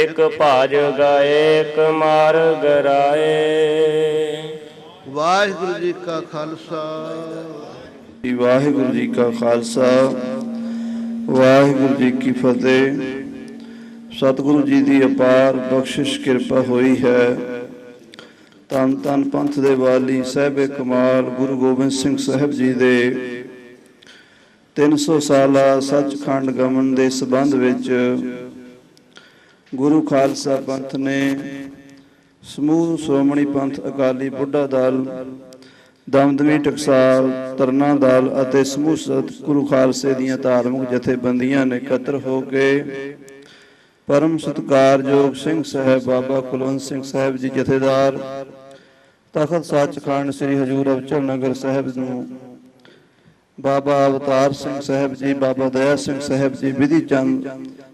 ਇੱਕ ਭਾਜ ਗਾਏ ਇੱਕ ਮਾਰ ਗਰਾਏ। ਵਾਹਿਗੁਰੂ ਜੀ ਕਾ ਖਾਲਸਾ। ਵਾਹਿਗੁਰੂ ਜੀ ਕਾ ਖਾਲਸਾ, ਵਾਹਿਗੁਰੂ ਜੀ ਕੀ ਫਤਿਹ। ਸਤਿਗੁਰੂ ਜੀ ਦੀ ਅਪਾਰ ਬਖਸ਼ਿਸ਼ ਕਿਰਪਾ ਹੋਈ ਹੈ। ਧੰਨ ਧੰਨ ਪੰਥ ਦੇ ਵਾਲੀ ਸਾਹਿਬੇ ਕਮਾਲ ਗੁਰੂ ਗੋਬਿੰਦ ਸਿੰਘ ਸਾਹਿਬ ਜੀ ਦੇ 300 ਸਾਲਾ ਸੱਚਖੰਡ ਗਮਨ ਦੇ ਸੰਬੰਧ ਵਿੱਚ ਗੁਰੂ ਖਾਲਸਾ ਪੰਥ ਨੇ ਸਮੂਹ ਸ਼੍ਰੋਮਣੀ ਪੰਥ ਅਕਾਲੀ ਬੁੱਢਾ ਦਲ, ਦਮਦਮੀ ਟਕਸਾਲ, ਤਰਨਾ ਦਲ ਅਤੇ ਸਮੂਹ ਸਤਿਗੁਰੂ ਖਾਲਸੇ ਦੀਆਂ ਧਾਰਮਿਕ ਜਥੇਬੰਦੀਆਂ ਨੇ ਇਕੱਤਰ ਹੋ ਕੇ ਪਰਮ ਸਤਿਕਾਰਯੋਗ ਸਿੰਘ ਸਾਹਿਬ ਬਾਬਾ ਕੁਲਵੰਤ ਸਿੰਘ ਸਾਹਿਬ ਜੀ ਜਥੇਦਾਰ, ਤਖਤ ਸੱਚਖੰਡ ਸ੍ਰੀ ਹਜ਼ੂਰ ਅਬਚਲ ਨਗਰ ਸਾਹਿਬ ਨੂੰ, ਬਾਬਾ ਅਵਤਾਰ ਸਿੰਘ ਸਾਹਿਬ ਜੀ, ਬਾਬਾ ਦਇਆ ਸਿੰਘ ਸਾਹਿਬ ਜੀ ਵਿਧੀ ਚੰਦ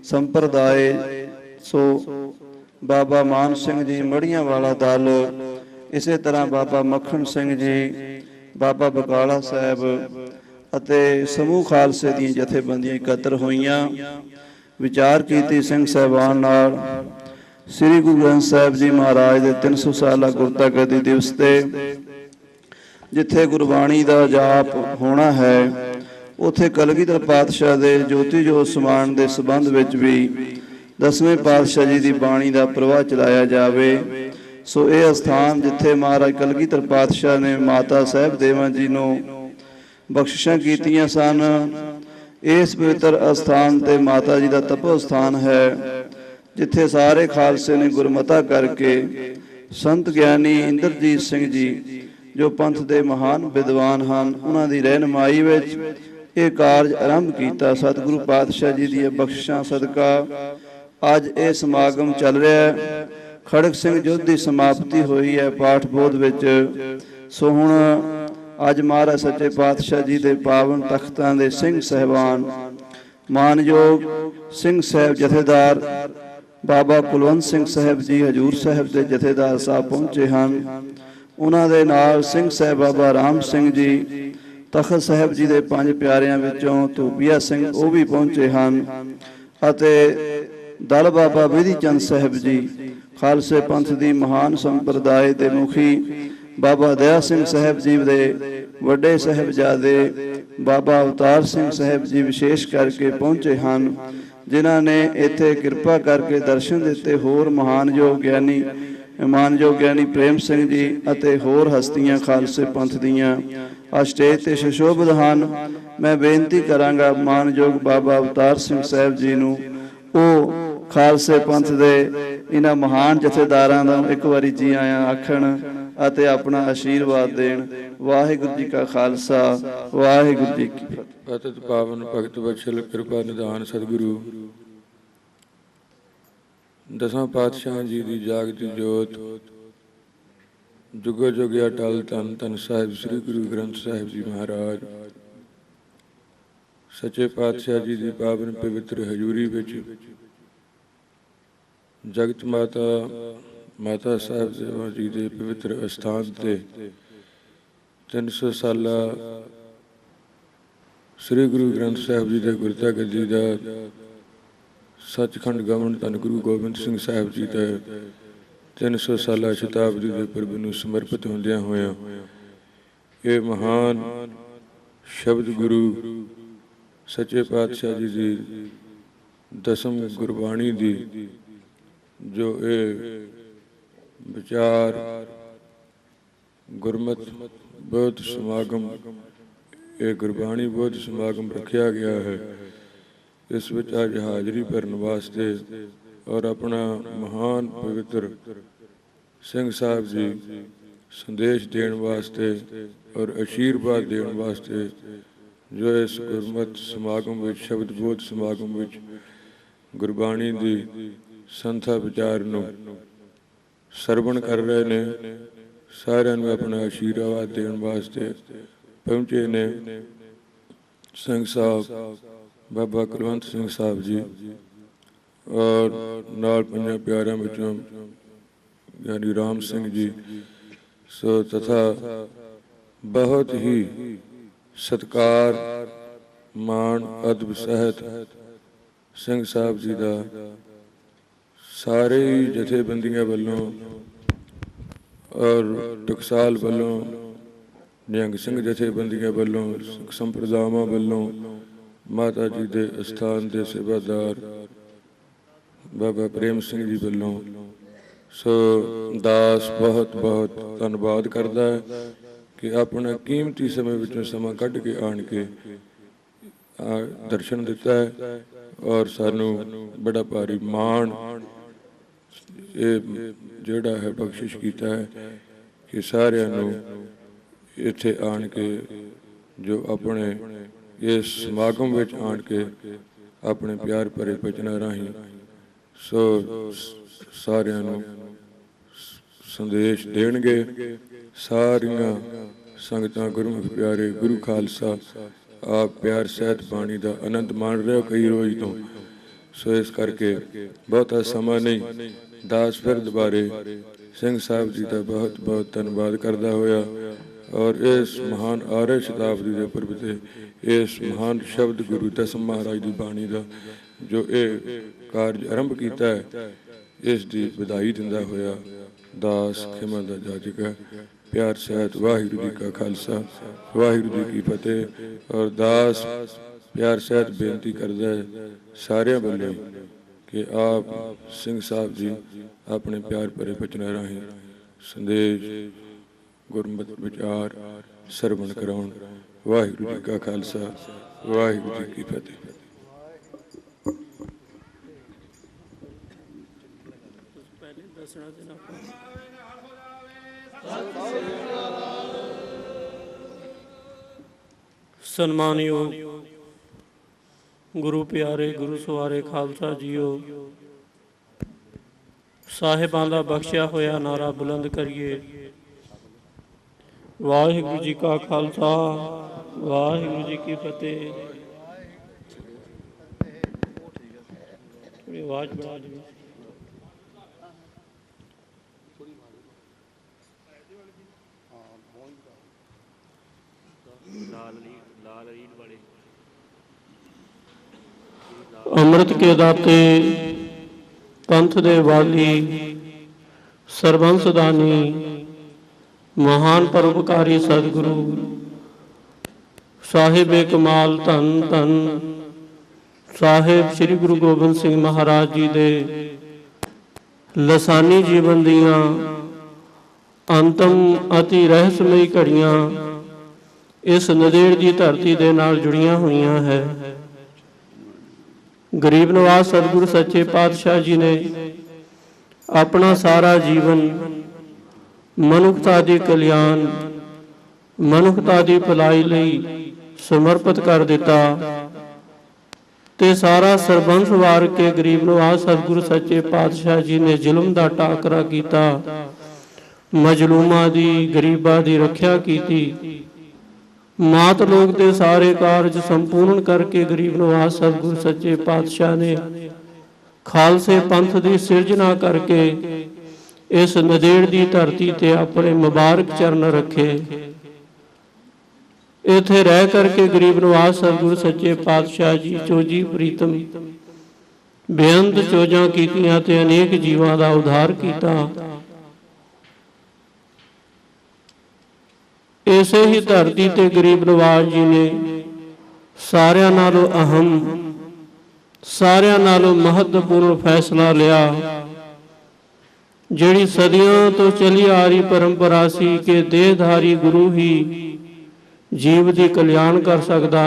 ਸੰਪਰਦਾਇ, ਸੋ ਬਾਬਾ ਮਾਨ ਸਿੰਘ ਜੀ ਮੜੀਆਂ ਵਾਲਾ ਦਲ, ਇਸੇ ਤਰ੍ਹਾਂ ਬਾਬਾ ਮੱਖਣ ਸਿੰਘ ਜੀ, ਬਾਬਾ ਬਕਾਲਾ ਸਾਹਿਬ ਅਤੇ ਸਮੂਹ ਖਾਲਸੇ ਦੀਆਂ ਜਥੇਬੰਦੀਆਂ ਇਕੱਤਰ ਹੋਈਆਂ। ਵਿਚਾਰ ਕੀਤੀ ਸਿੰਘ ਸਾਹਿਬਾਨ ਨਾਲ ਸ੍ਰੀ ਗੁਰੂ ਗ੍ਰੰਥ ਸਾਹਿਬ ਜੀ ਮਹਾਰਾਜ ਦੇ 300 ਸਾਲਾ ਗੁਰਤਾ ਗੱਦੀ ਦਿਵਸ ਤੇ ਜਿੱਥੇ ਗੁਰਬਾਣੀ ਦਾ ਜਾਪ ਹੋਣਾ ਹੈ, ਉੱਥੇ ਕਲਗੀਧਰ ਪਾਤਸ਼ਾਹ ਦੇ ਜੋਤੀ ਜੋਤ ਸਮਾਨ ਦੇ ਸੰਬੰਧ ਵਿੱਚ ਵੀ ਦਸਵੇਂ ਪਾਤਸ਼ਾਹ ਜੀ ਦੀ ਬਾਣੀ ਦਾ ਪ੍ਰਵਾਹ ਚਲਾਇਆ ਜਾਵੇ। ਸੋ ਇਹ ਅਸਥਾਨ ਜਿੱਥੇ ਮਹਾਰਾਜ ਕਲਗੀਧਰ ਪਾਤਸ਼ਾਹ ਨੇ ਮਾਤਾ ਸਾਹਿਬ ਦੇਵਾਂ ਜੀ ਨੂੰ ਬਖਸ਼ਿਸ਼ਾਂ ਕੀਤੀਆਂ ਸਨ, ਇਸ ਪਵਿੱਤਰ ਅਸਥਾਨ ਤੇ ਮਾਤਾ ਜੀ ਦਾ ਤਪੋ ਸਥਾਨ ਹੈ, ਜਿੱਥੇ ਸਾਰੇ ਖਾਲਸੇ ਨੇ ਗੁਰਮਤਾ ਕਰਕੇ ਸੰਤ ਗਿਆਨੀ ਇੰਦਰਜੀਤ ਸਿੰਘ ਜੀ ਜੋ ਪੰਥ ਦੇ ਮਹਾਨ ਵਿਦਵਾਨ ਹਨ, ਉਹਨਾਂ ਦੀ ਰਹਿਨਮਾਈ ਵਿੱਚ ਇਹ ਕਾਰਜ ਆਰੰਭ ਕੀਤਾ। ਸਤਿਗੁਰੂ ਪਾਤਸ਼ਾਹ ਜੀ ਦੀਆਂ ਬਖਸ਼ਿਸ਼ਾਂ ਸਦਕਾ ਅੱਜ ਇਹ ਸਮਾਗਮ ਚੱਲ ਰਿਹਾ ਹੈ। ਖੜਗ ਸਿੰਘ ਯੁੱਧ ਦੀ ਸਮਾਪਤੀ ਹੋਈ ਹੈ ਪਾਠ ਬੋਧ ਵਿੱਚ। ਸੋ ਹੁਣ ਅੱਜ ਮਹਾਰਾਜ ਸੱਚੇ ਪਾਤਸ਼ਾਹ ਜੀ ਦੇ ਪਾਵਨ ਤਖਤਾਂ ਦੇ ਸਿੰਘ ਸਹਿਬਾਨ, ਮਾਨਯੋਗ ਸਿੰਘ ਸਾਹਿਬ ਜਥੇਦਾਰ ਬਾਬਾ ਕੁਲਵੰਤ ਸਿੰਘ ਸਾਹਿਬ ਜੀ ਹਜੂਰ ਸਾਹਿਬ ਦੇ ਜਥੇਦਾਰ ਸਾਹਿਬ ਪਹੁੰਚੇ ਹਨ। ਉਹਨਾਂ ਦੇ ਨਾਲ ਸਿੰਘ ਸਾਹਿਬ ਬਾਬਾ ਰਾਮ ਸਿੰਘ ਜੀ ਤਖਤ ਸਾਹਿਬ ਜੀ ਦੇ ਪੰਜ ਪਿਆਰਿਆਂ ਵਿੱਚੋਂ ਧੂਪੀਆ ਸਿੰਘ ਉਹ ਵੀ ਪਹੁੰਚੇ ਹਨ, ਅਤੇ ਦਲ ਬਾਬਾ ਵਿਧੀ ਚੰਦ ਸਾਹਿਬ ਜੀ ਖਾਲਸੇ ਪੰਥ ਦੀ ਮਹਾਨ ਸੰਪਰਦਾਇ ਦੇ ਮੁਖੀ ਬਾਬਾ ਦਇਆ ਸਿੰਘ ਸਾਹਿਬ ਜੀ ਦੇ ਵੱਡੇ ਸਾਹਿਬਜ਼ਾਦੇ ਬਾਬਾ ਅਵਤਾਰ ਸਿੰਘ ਸਾਹਿਬ ਜੀ ਵਿਸ਼ੇਸ਼ ਕਰਕੇ ਪਹੁੰਚੇ ਹਨ, ਜਿਨ੍ਹਾਂ ਨੇ ਇੱਥੇ ਕਿਰਪਾ ਕਰਕੇ ਦਰਸ਼ਨ ਦਿੱਤੇ। ਹੋਰ ਮਾਨਯੋਗ ਗਿਆਨੀ ਪ੍ਰੇਮ ਸਿੰਘ ਜੀ ਅਤੇ ਹੋਰ ਹਸਤੀਆਂ ਖਾਲਸੇ ਪੰਥ ਦੀਆਂ ਆ ਸਟੇਜ ਤੇ ਸੁਸ਼ੋਭਿਤ ਹਨ। ਮੈਂ ਬੇਨਤੀ ਕਰਾਂਗਾ ਮਾਨਯੋਗ ਬਾਬਾ ਅਵਤਾਰ ਸਿੰਘ ਸਾਹਿਬ ਜੀ ਨੂੰ ਉਹ ਖਾਲਸੇ ਪੰਥ ਦੇ ਇਹਨਾਂ ਮਹਾਨ ਜਥੇਦਾਰਾਂ ਦਾ ਇੱਕ ਵਾਰੀ ਜੀ ਆਇਆਂ ਆਖਣ ਅਤੇ ਆਪਣਾ ਆਸ਼ੀਰਵਾਦ ਦੇਣ। ਵਾਹਿਗੁਰੂ ਜੀ ਕਾ ਖਾਲਸਾ, ਵਾਹਿਗੁਰੂ ਜੀ ਕੀ ਫਤਿਹ। ਪਤਿਤ ਪਾਵਨ ਭਗਤ ਬਖਸ਼ਲ ਕਿਰਪਾ ਨਿਧਾਨ ਸਤਿਗੁਰੂ ਦਸਾਂ ਪਾਤਸ਼ਾਹਾਂ ਜੀ ਦੀ ਜਾਗਦੀ ਜੋਤ, ਜੁਗੋ ਜੁਗ ਅਟਲ ਧੰਨ ਧੰਨ ਸਾਹਿਬ ਸ੍ਰੀ ਗੁਰੂ ਗ੍ਰੰਥ ਸਾਹਿਬ ਜੀ ਮਹਾਰਾਜ ਸੱਚੇ ਪਾਤਸ਼ਾਹ ਜੀ ਦੀ ਪਾਵਨ ਪਵਿੱਤਰ ਹਜ਼ੂਰੀ ਵਿੱਚ ਜਗਤ ਮਾਤਾ ਸਾਹਿਬ ਦੇਵਾਂ ਜੀ ਦੇ ਪਵਿੱਤਰ ਅਸਥਾਨ ਤੇ 300 ਸਾਲਾ ਸ੍ਰੀ ਗੁਰੂ ਗ੍ਰੰਥ ਸਾਹਿਬ ਜੀ ਦੇ ਗੁਰਤਾ ਗੱਦੀ ਦਾ ਸੱਚਖੰਡ ਗਵਨ ਧੰਨ ਗੁਰੂ ਗੋਬਿੰਦ ਸਿੰਘ ਸਾਹਿਬ ਜੀ ਦੇ 300 ਸਾਲਾ ਸ਼ਤਾਬਦੀ ਦੇ ਪੁਰਬ ਨੂੰ ਸਮਰਪਿਤ ਹੁੰਦਿਆਂ ਹੋਇਆਂ ਇਹ ਮਹਾਨ ਸ਼ਬਦ ਗੁਰੂ ਸੱਚੇ ਪਾਤਸ਼ਾਹ ਜੀ ਦੀ ਦਸਮ ਗੁਰਬਾਣੀ ਦੀ ਜੋ ਇਹ ਵਿਚਾਰ ਗੁਰਮਤ ਬੋਧ ਸਮਾਗਮ, ਇਹ ਗੁਰਬਾਣੀ ਬੋਧ ਸਮਾਗਮ ਰੱਖਿਆ ਗਿਆ ਹੈ। ਇਸ ਵਿੱਚ ਅੱਜ ਹਾਜ਼ਰੀ ਭਰਨ ਵਾਸਤੇ ਔਰ ਆਪਣਾ ਮਹਾਨ ਪਵਿੱਤਰ ਸਿੰਘ ਸਾਹਿਬ ਜੀ ਸੰਦੇਸ਼ ਦੇਣ ਵਾਸਤੇ ਔਰ ਅਸ਼ੀਰਵਾਦ ਦੇਣ ਵਾਸਤੇ ਜੋ ਇਸ ਗੁਰਮਤ ਸਮਾਗਮ ਵਿੱਚ ਸ਼ਬਦ ਬੋਧ ਸਮਾਗਮ ਵਿੱਚ ਗੁਰਬਾਣੀ ਦੀ ਸੰਥਾ ਵਿਚਾਰ ਨੂੰ ਸਰਵਣ ਕਰ ਰਹੇ ਨੇ, ਸਾਰਿਆਂ ਨੂੰ ਆਪਣਾ ਆਸ਼ੀਰਵਾਦ ਦੇਣ ਵਾਸਤੇ ਪਹੁੰਚੇ ਨੇ ਸਿੰਘ ਸਾਹਿਬ ਬਾਬਾ ਕੁਲਵੰਤ ਸਿੰਘ ਸਾਹਿਬ ਜੀ ਔਰ ਨਾਲ ਪੰਜਾਂ ਪਿਆਰਿਆਂ ਵਿੱਚੋਂ ਗਿਆਨੀ ਰਾਮ ਸਿੰਘ ਜੀ। ਸੋ ਤਥਾ ਬਹੁਤ ਹੀ ਸਤਿਕਾਰ ਮਾਣ ਅਦਬ ਸਹਿਤ ਸਿੰਘ ਸਾਹਿਬ ਜੀ ਦਾ ਸਾਰੇ ਹੀ ਜਥੇਬੰਦੀਆਂ ਵੱਲੋਂ ਔਰ ਟਕਸਾਲ ਵੱਲੋਂ, ਨਿਹੰਗ ਸਿੰਘ ਜਥੇਬੰਦੀਆਂ ਵੱਲੋਂ, ਸਿੱਖ ਸੰਪਰਦਾਵਾਂ ਵੱਲੋਂ, ਮਾਤਾ ਜੀ ਦੇ ਅਸਥਾਨ ਦੇ ਸੇਵਾਦਾਰ ਬਾਬਾ ਪ੍ਰੇਮ ਸਿੰਘ ਜੀ ਵੱਲੋਂ ਸੋ ਦਾਸ ਬਹੁਤ ਬਹੁਤ ਧੰਨਵਾਦ ਕਰਦਾ ਹੈ ਕਿ ਆਪਣਾ ਕੀਮਤੀ ਸਮੇਂ ਵਿੱਚੋਂ ਸਮਾਂ ਕੱਢ ਕੇ ਆਣ ਕੇ ਦਰਸ਼ਨ ਦਿੱਤਾ ਹੈ ਔਰ ਸਾਨੂੰ ਬੜਾ ਭਾਰੀ ਮਾਣ ਇਹ ਜਿਹੜਾ ਹੈ ਬਖਸ਼ਿਸ਼ ਕੀਤਾ ਹੈ ਕਿ ਸਾਰਿਆਂ ਨੂੰ ਇੱਥੇ ਆਣ ਕੇ ਜੋ ਆਪਣੇ ਇਸ ਸਮਾਗਮ ਵਿੱਚ ਆਣ ਕੇ ਆਪਣੇ ਪਿਆਰ ਭਰੇ ਬਚਨਾਂ ਰਾਹੀਂ ਸੋ ਸਾਰਿਆਂ ਨੂੰ ਸੰਦੇਸ਼ ਦੇਣਗੇ। ਸਾਰੀਆਂ ਸੰਗਤਾਂ ਗੁਰਮੁਖ ਪਿਆਰੇ ਗੁਰੂ ਖਾਲਸਾ ਆਪ ਪਿਆਰ ਸਹਿਤ ਬਾਣੀ ਦਾ ਆਨੰਦ ਮਾਣ ਰਹੇ ਕਈ ਰੋਜ਼ ਤੋਂ। ਸੋ ਇਸ ਕਰਕੇ ਬਹੁਤਾ ਸਮਾਂ ਨਹੀਂ, ਦਾਸ ਫਿਰ ਦੁਬਾਰੇ ਸਿੰਘ ਸਾਹਿਬ ਜੀ ਦਾ ਬਹੁਤ ਬਹੁਤ ਧੰਨਵਾਦ ਕਰਦਾ ਹੋਇਆ ਔਰ ਇਸ ਮਹਾਨ ਆਰਯ ਸ਼ਤਾਬਦੀ ਦੇ ਪੁਰਬ ਤੇ ਇਸ ਮਹਾਨ ਸ਼ਬਦ ਗੁਰੂ ਦਸਮ ਮਹਾਰਾਜ ਦੀ ਬਾਣੀ ਦਾ ਜੋ ਇਹ ਕਾਰਜ ਆਰੰਭ ਕੀਤਾ ਹੈ, ਇਸ ਦੀ ਵਧਾਈ ਦਿੰਦਾ ਹੋਇਆ ਦਾਸ ਖਿਮਾ ਦਾ ਜਾਜਕ ਹੈ। ਪਿਆਰ ਸਹਿਤ ਵਾਹਿਗੁਰੂ ਜੀ ਕਾ ਖਾਲਸਾ ਵਾਹਿਗੁਰੂ ਜੀ ਕੀ ਫਤਿਹ। ਅਰਦਾਸ ਪਿਆਰ ਸਹਿਤ ਬੇਨਤੀ ਕਰਦਾ ਹੈ ਸਾਰਿਆਂ ਵੱਲੋਂ ਕਿ ਆਪ ਸਿੰਘ ਸਾਹਿਬ ਜੀ ਆਪਣੇ ਪਿਆਰ ਭਰੇ ਬਚਨਾਂ ਰਾਹੀਂ ਸੰਦੇਸ਼ ਗੁਰਮਤਿ ਵਿਚਾਰ ਸਰਵਣ ਕਰਾਉਣ। ਵਾਹਿਗੁਰੂ ਜੀ ਕਾ ਖਾਲਸਾ ਵਾਹਿਗੁਰੂ ਜੀ ਕੀ ਫਤਿਹ। ਸਨਮਾਨਯੋਗ ਗੁਰੂ ਪਿਆਰੇ ਗੁਰੂ ਸਵਾਰੇ ਖਾਲਸਾ ਜੀਓ, ਸਾਹਿਬਾਂ ਦਾ ਬਖਸ਼ਿਆ ਹੋਇਆ ਨਾਰਾ ਬੁਲੰਦ ਕਰੀਏ। ਵਾਹਿਗੁਰੂ ਜੀ ਕਾ ਖਾਲਸਾ ਵਾਹਿਗੁਰੂ ਜੀ ਕੀ ਫਤਿਹ। ਥੋੜੀ ਆਵਾਜ਼ ਬਣਾ ਦਿਓ। ਅੰਮ੍ਰਿਤ ਕੇ ਦਾਤੇ ਪੰਥ ਦੇ ਵਾਲੀ ਸਰਬੰਸ ਦਾਨੀ ਮਹਾਨ ਪਰਉਪਕਾਰੀ ਸਤਿਗੁਰੂ ਸਾਹਿਬ ਕਮਾਲ ਧੰਨ ਧੰਨ ਸਾਹਿਬ ਸ੍ਰੀ ਗੁਰੂ ਗੋਬਿੰਦ ਸਿੰਘ ਮਹਾਰਾਜ ਜੀ ਦੇ ਲਸਾਨੀ ਜੀਵਨ ਦੀਆਂ ਅੰਤਮ ਅਤੀ ਰਹੱਸਮਈ ਘੜੀਆਂ ਇਸ ਨੰਦੇੜ ਦੀ ਧਰਤੀ ਦੇ ਨਾਲ ਜੁੜੀਆਂ ਹੋਈਆਂ ਹੈ। ਗਰੀਬ ਨਵਾਜ਼ ਸਤਿਗੁਰੂ ਸੱਚੇ ਪਾਤਸ਼ਾਹ ਜੀ ਨੇ ਆਪਣਾ ਸਾਰਾ ਜੀਵਨ ਮਨੁੱਖਤਾ ਦੇ ਕਲਿਆਣ ਮਨੁੱਖਤਾ ਦੀ ਭਲਾਈ ਲਈ ਸਮਰਪਿਤ ਕਰ ਦਿੱਤਾ ਤੇ ਸਾਰਾ ਸਰਬੰਸ ਵਾਰ ਕੇ ਗਰੀਬ ਨਵਾਜ਼ ਸਤਿਗੁਰੂ ਸੱਚੇ ਪਾਤਸ਼ਾਹ ਜੀ ਨੇ ਜ਼ੁਲਮ ਦਾ ਟਾਕਰਾ ਕੀਤਾ, ਮਜਲੂਮਾਂ ਦੀ ਗਰੀਬਾਂ ਦੀ ਰੱਖਿਆ ਕੀਤੀ। ਮਾਤ ਲੋਕ ਦੇ ਸਾਰੇ ਕਾਰਜ ਸੰਪੂਰਨ ਕਰਕੇ ਗਰੀਬ ਨਵਾਜ਼ ਸਤਿਗੁਰੂ ਸੱਚੇ ਪਾਤਸ਼ਾਹ ਨੇ ਖਾਲਸੇ ਪੰਥ ਦੀ ਸਿਰਜਣਾ ਕਰਕੇ ਇਸ ਨੰਦੇੜ ਦੀ ਧਰਤੀ ਤੇ ਆਪਣੇ ਮੁਬਾਰਕ ਚਰਨ ਰੱਖੇ। ਇੱਥੇ ਰਹਿ ਕਰਕੇ ਗਰੀਬ ਨਵਾਜ਼ ਸਤਿਗੁਰੂ ਸੱਚੇ ਪਾਤਸ਼ਾਹ ਜੀ ਚੋਜੀ ਪ੍ਰੀਤਮ ਬੇਅੰਤ ਚੋਜਾਂ ਕੀਤੀਆਂ ਤੇ ਅਨੇਕ ਜੀਵਾਂ ਦਾ ਉਧਾਰ ਕੀਤਾ। ਇਸੇ ਹੀ ਧਰਤੀ ਤੇ ਗਰੀਬ ਨਵਾਜ਼ ਜੀ ਨੇ ਸਾਰਿਆਂ ਨਾਲੋਂ ਅਹਮ ਸਾਰਿਆਂ ਨਾਲੋਂ ਮਹੱਤਵਪੂਰਨ ਫੈਸਲਾ ਲਿਆ। ਜਿਹੜੀ ਸਦੀਆਂ ਤੋਂ ਚਲੀ ਆ ਰਹੀ ਪਰੰਪਰਾ ਸੀ ਕਿ ਦੇਹਧਾਰੀ ਗੁਰੂ ਹੀ ਜੀਵ ਦੀ ਕਲਿਆਣ ਕਰ ਸਕਦਾ,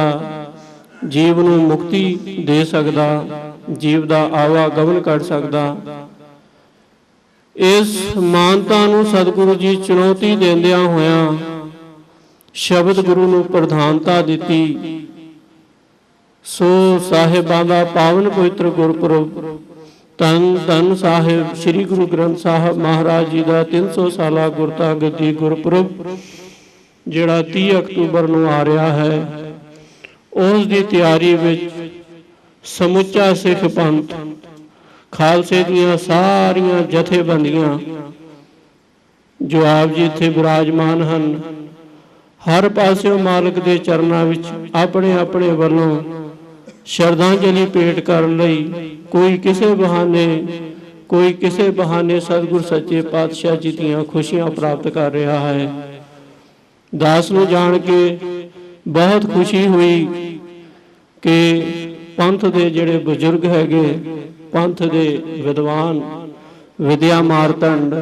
ਜੀਵ ਨੂੰ ਮੁਕਤੀ ਦੇ ਸਕਦਾ, ਜੀਵ ਦਾ ਆਵਾਗਮਨ ਕਰ ਸਕਦਾ, ਇਸ ਮਾਨਤਾ ਨੂੰ ਸਤਿਗੁਰੂ ਜੀ ਚੁਣੌਤੀ ਦਿੰਦਿਆਂ ਹੋਇਆਂ ਸ਼ਬਦ ਗੁਰੂ ਨੂੰ ਪ੍ਰਧਾਨਤਾ ਦਿੱਤੀ। ਸੋ ਸਾਹਿਬਾਂ ਦਾ ਪਾਵਨ ਪਵਿੱਤਰ ਗੁਰਪੁਰਬ ਧੰਨ ਧੰਨ ਸਾਹਿਬ ਸ੍ਰੀ ਗੁਰੂ ਗ੍ਰੰਥ ਸਾਹਿਬ ਮਹਾਰਾਜ ਜੀ ਦਾ 300 ਸਾਲਾ ਗੁਰਤਾ ਗੱਦੀ ਗੁਰਪੁਰਬ ਜਿਹੜਾ 30 ਅਕਤੂਬਰ ਨੂੰ ਆ ਰਿਹਾ ਹੈ, ਉਸ ਦੀ ਤਿਆਰੀ ਵਿੱਚ ਸਮੁੱਚਾ ਸਿੱਖ ਪੰਥ ਖਾਲਸੇ ਦੀਆਂ ਸਾਰੀਆਂ ਜਥੇਬੰਦੀਆਂ ਜੋ ਆਪ ਜੀ ਇੱਥੇ ਵਿਰਾਜਮਾਨ ਹਨ, ਹਰ ਪਾਸਿਓਂ ਮਾਲਕ ਦੇ ਚਰਨਾਂ ਵਿੱਚ ਆਪਣੇ ਆਪਣੇ ਵੱਲੋਂ ਸ਼ਰਧਾਂਜਲੀ ਭੇਟ ਕਰਨ ਲਈ ਕੋਈ ਕਿਸੇ ਬਹਾਨੇ ਸਤਿਗੁਰ ਸੱਚੇ ਪਾਤਸ਼ਾਹ ਜੀ ਦੀਆਂ ਖੁਸ਼ੀਆਂ ਪ੍ਰਾਪਤ ਕਰ ਰਿਹਾ ਹੈ। ਦਾਸ ਨੂੰ ਜਾਣ ਕੇ ਬਹੁਤ ਖੁਸ਼ੀ ਹੋਈ ਕਿ ਪੰਥ ਦੇ ਜਿਹੜੇ ਬਜ਼ੁਰਗ ਹੈਗੇ, ਪੰਥ ਦੇ ਵਿਦਵਾਨ ਵਿਦਿਆ ਮਾਰਤੰਡ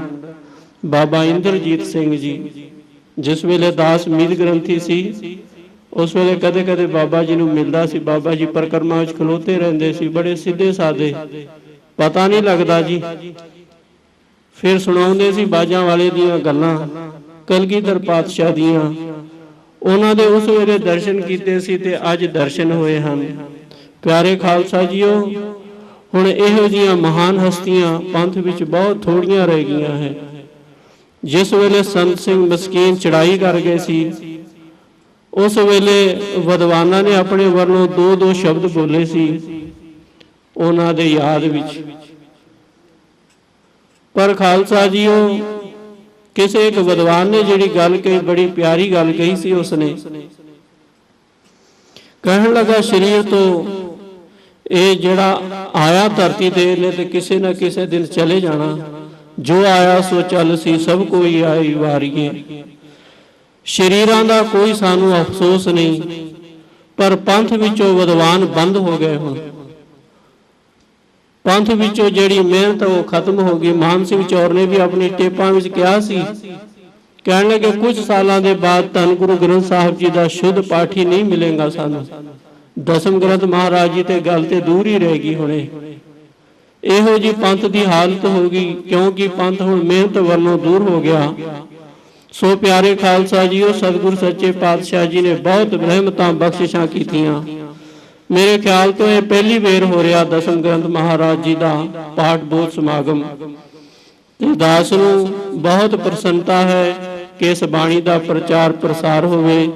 ਬਾਬਾ ਇੰਦਰਜੀਤ ਸਿੰਘ ਜੀ, ਜਿਸ ਵੇਲੇ ਦਾਸ ਮੀਤ ਗ੍ਰੰਥੀ ਸੀ ਉਸ ਵੇਲੇ ਕਦੇ ਕਦੇ ਬਾਬਾ ਜੀ ਨੂੰ ਮਿਲਦਾ ਸੀ। ਬਾਬਾ ਜੀ ਪਰਿਕਰਮਾ ਵਿੱਚ ਖਲੋਤੇ ਰਹਿੰਦੇ ਸੀ, ਬੜੇ ਸਿੱਧੇ ਸਾਦੇ, ਪਤਾ ਨਹੀਂ ਲੱਗਦਾ ਜੀ। ਫਿਰ ਸੁਣਾਉਂਦੇ ਸੀ ਬਾਜਾਂ ਵਾਲੇ ਦੀਆਂ ਗੱਲਾਂ, ਕਲਗੀਧਰ ਪਾਤਸ਼ਾਹ ਦੀਆਂ। ਉਹਨਾਂ ਦੇ ਉਸ ਵੇਲੇ ਦਰਸ਼ਨ ਕੀਤੇ ਸੀ ਤੇ ਅੱਜ ਦਰਸ਼ਨ ਹੋਏ ਹਨ। ਪਿਆਰੇ ਖਾਲਸਾ ਜੀਓ, ਹੁਣ ਇਹੋ ਜਿਹੀਆਂ ਮਹਾਨ ਹਸਤੀਆਂ ਪੰਥ ਵਿੱਚ ਬਹੁਤ ਥੋੜੀਆਂ ਰਹਿ ਗਈਆਂ ਹੈ। ਜਿਸ ਵੇਲੇ ਸੰਤ ਸਿੰਘ ਮਸਕੀਨ ਚੜਾਈ ਕਰ ਗਏ ਸੀ, ਉਸ ਵੇਲੇ ਵਿਦਵਾਨਾਂ ਨੇ ਆਪਣੇ ਵੱਲੋਂ 2-2 ਸ਼ਬਦ ਬੋਲੇ ਸੀ ਉਹਨਾਂ ਦੇ ਯਾਦ ਵਿੱਚ। ਪਰ ਖਾਲਸਾ ਜੀਓ, ਕਿਸੇ ਇੱਕ ਵਿਦਵਾਨ ਨੇ ਜਿਹੜੀ ਗੱਲ ਕਹੀ, ਬੜੀ ਪਿਆਰੀ ਗੱਲ ਕਹੀ ਸੀ। ਉਸਨੇ ਕਹਿਣ ਲੱਗਾ, ਸਰੀਰ ਤੋਂ ਇਹ ਜਿਹੜਾ ਆਇਆ ਧਰਤੀ ਤੇ ਇਹਨੇ ਤੇ ਕਿਸੇ ਨਾ ਕਿਸੇ ਦਿਨ ਚਲੇ ਜਾਣਾ, ਜੋ ਆਇਆ ਸੋ ਚੱਲ ਸੀ, ਸਭ ਕੋਈ ਆਈ ਵਾਰੀਏ। ਸ਼ਰੀਰਾਂ ਦਾ ਕੋਈ ਸਾਨੂੰ ਅਫਸੋਸ ਨਹੀਂ, ਪਰ ਪੰਥ ਵਿੱਚੋਂ ਵਿਦਵਾਨ ਬੰਦ ਹੋ ਗਏ। ਹੁਣ ਪੰਥ ਵਿੱਚੋਂ ਜਿਹੜੀ ਮਿਹਨਤ ਉਹ ਖਤਮ ਹੋ ਗਈ। ਮਾਨ ਸਿੰਘ ਚੌਰ ਨੇ ਵੀ ਆਪਣੀ ਟੇਪਾਂ ਵਿੱਚ ਕਿਹਾ ਸੀ, ਕਹਿਣ ਲੱਗੇ ਕੁਝ ਸਾਲਾਂ ਦੇ ਬਾਅਦ ਧੰਨ ਗੁਰੂ ਗ੍ਰੰਥ ਸਾਹਿਬ ਜੀ ਦਾ ਸ਼ੁੱਧ ਪਾਠੀ ਨਹੀਂ ਮਿਲੇਗਾ ਸਾਨੂੰ। ਦਸਮ ਗ੍ਰੰਥ ਮਹਾਰਾਜ ਜੀ ਤੇ ਗੱਲ ਤੇ ਦੂਰ ਹੀ ਰਹਿ ਗਈ। ਹੁਣੇ ਇਹੋ ਜੀ ਪੰਥ ਦੀ ਹਾਲਤ ਹੋ ਗਈ, ਕਿਉਂਕਿ ਪੰਥ ਹੁਣ ਮਿਹਨਤ ਵੱਲੋਂ ਦੂਰ ਹੋ ਗਿਆ। ਸੋ ਪਿਆਰੇ ਖਾਲਸਾ ਜੀਓ, ਸਤਿਗੁਰ ਸੱਚੇ ਪਾਤਸ਼ਾਹ ਜੀ ਨੇ ਬਹੁਤ ਰਹਿਮਤਾਂ ਬਖਸ਼ਿਸ਼ਾਂ ਕੀਤੀਆਂ। ਮੇਰੇ ਖਿਆਲ ਤੋਂ ਇਹ ਪਹਿਲੀ ਵਾਰ ਹੋ ਰਿਹਾ ਦਸਮ ਗ੍ਰੰਥ ਮਹਾਰਾਜ ਜੀ ਦਾ ਪਾਠ ਬੋਧ ਸਮਾਗਮ, ਤੇ ਦਾਸ ਨੂੰ ਬਹੁਤ ਪ੍ਰਸੰਨਤਾ ਹੈ ਕਿ ਇਸ ਬਾਣੀ ਦਾ ਪ੍ਰਚਾਰ ਪ੍ਰਸਾਰ ਹੋਵੇ,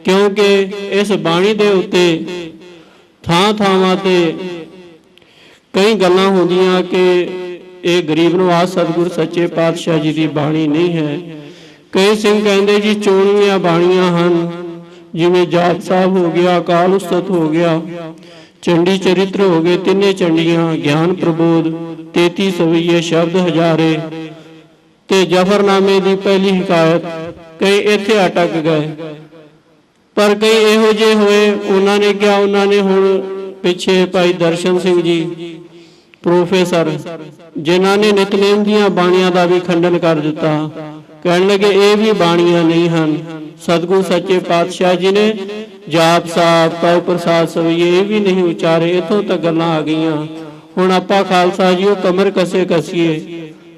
ਕਿਉਂਕਿ ਇਸ ਬਾਣੀ ਦੇ ਉੱਤੇ ਥਾਂ ਥਾਵਾਂ ਤੇ ਕਈ ਗੱਲਾਂ ਹੁੰਦੀਆਂ ਕਿ ਇਹ ਗਰੀਬ ਨਿਵਾਸ ਸਤਿਗੁਰ ਸੱਚੇ ਪਾਤਸ਼ਾਹ ਜੀ ਦੀ ਬਾਣੀ ਨਹੀਂ ਹੈ। ਕਈ ਸਿੰਘ ਕਹਿੰਦੇ ਜੀ ਚੋਣਵੀਆਂ ਬਾਣੀਆਂ ਹਨ, ਜਿਵੇਂ ਜਾਪ ਸਾਹਿਬ ਹੋ ਗਿਆ, ਅਕਾਲ ਉਸਤਤ ਹੋ ਗਿਆ, ਚੰਡੀ ਚਰਿੱਤਰ ਹੋ ਗਏ, ਤਿੰਨੇ ਚੰਡੀਆਂ, ਗਿਆਨ ਪ੍ਰਬੋਧ, 33 ਸਵਈਏ, ਸ਼ਬਦ ਹਜ਼ਾਰੇ ਤੇ ਜਫਰਨਾਮੇ ਦੀ ਪਹਿਲੀ ਹਕਾਇਤ। ਕਈ ਇੱਥੇ ਅਟਕ ਗਏ, ਪਰ ਕਈ ਇਹੋ ਜਿਹੇ ਹੋਏ, ਉਹਨਾਂ ਨੇ ਕਿਹਾ, ਉਹਨਾਂ ਨੇ ਹੁਣ ਪਿੱਛੇ ਭਾਈ ਦਰਸ਼ਨ ਸਿੰਘ ਜੀ ਪ੍ਰੋਫੈਸਰ, ਜਿਨ੍ਹਾਂ ਨੇ ਨਿਤਨੇਮ ਦੀਆਂ ਬਾਣੀਆਂ ਦਾ ਵੀ ਖੰਡਨ ਕਰ ਦਿੱਤਾ, ਕਹਿਣ ਲੱਗੇ ਇਹ ਵੀ ਬਾਣੀਆਂ ਨਹੀਂ ਹਨ। ਸਤਿਗੁਰ ਸੱਚੇ ਪਾਤਸ਼ਾਹ ਜੀ ਨੇ ਜਾਪ ਸਾਹਿਬ, ਪਉ ਪ੍ਰਸਾਦ ਸਵਈਏ ਇਹ ਵੀ ਨਹੀਂ ਉਚਾਰੇ। ਇੱਥੋਂ ਤੱਕ ਗੱਲਾਂ ਆ ਗਈਆਂ। ਹੁਣ ਆਪਾਂ ਖਾਲਸਾ ਜੀਓ ਕਮਰ ਕਸੀਏ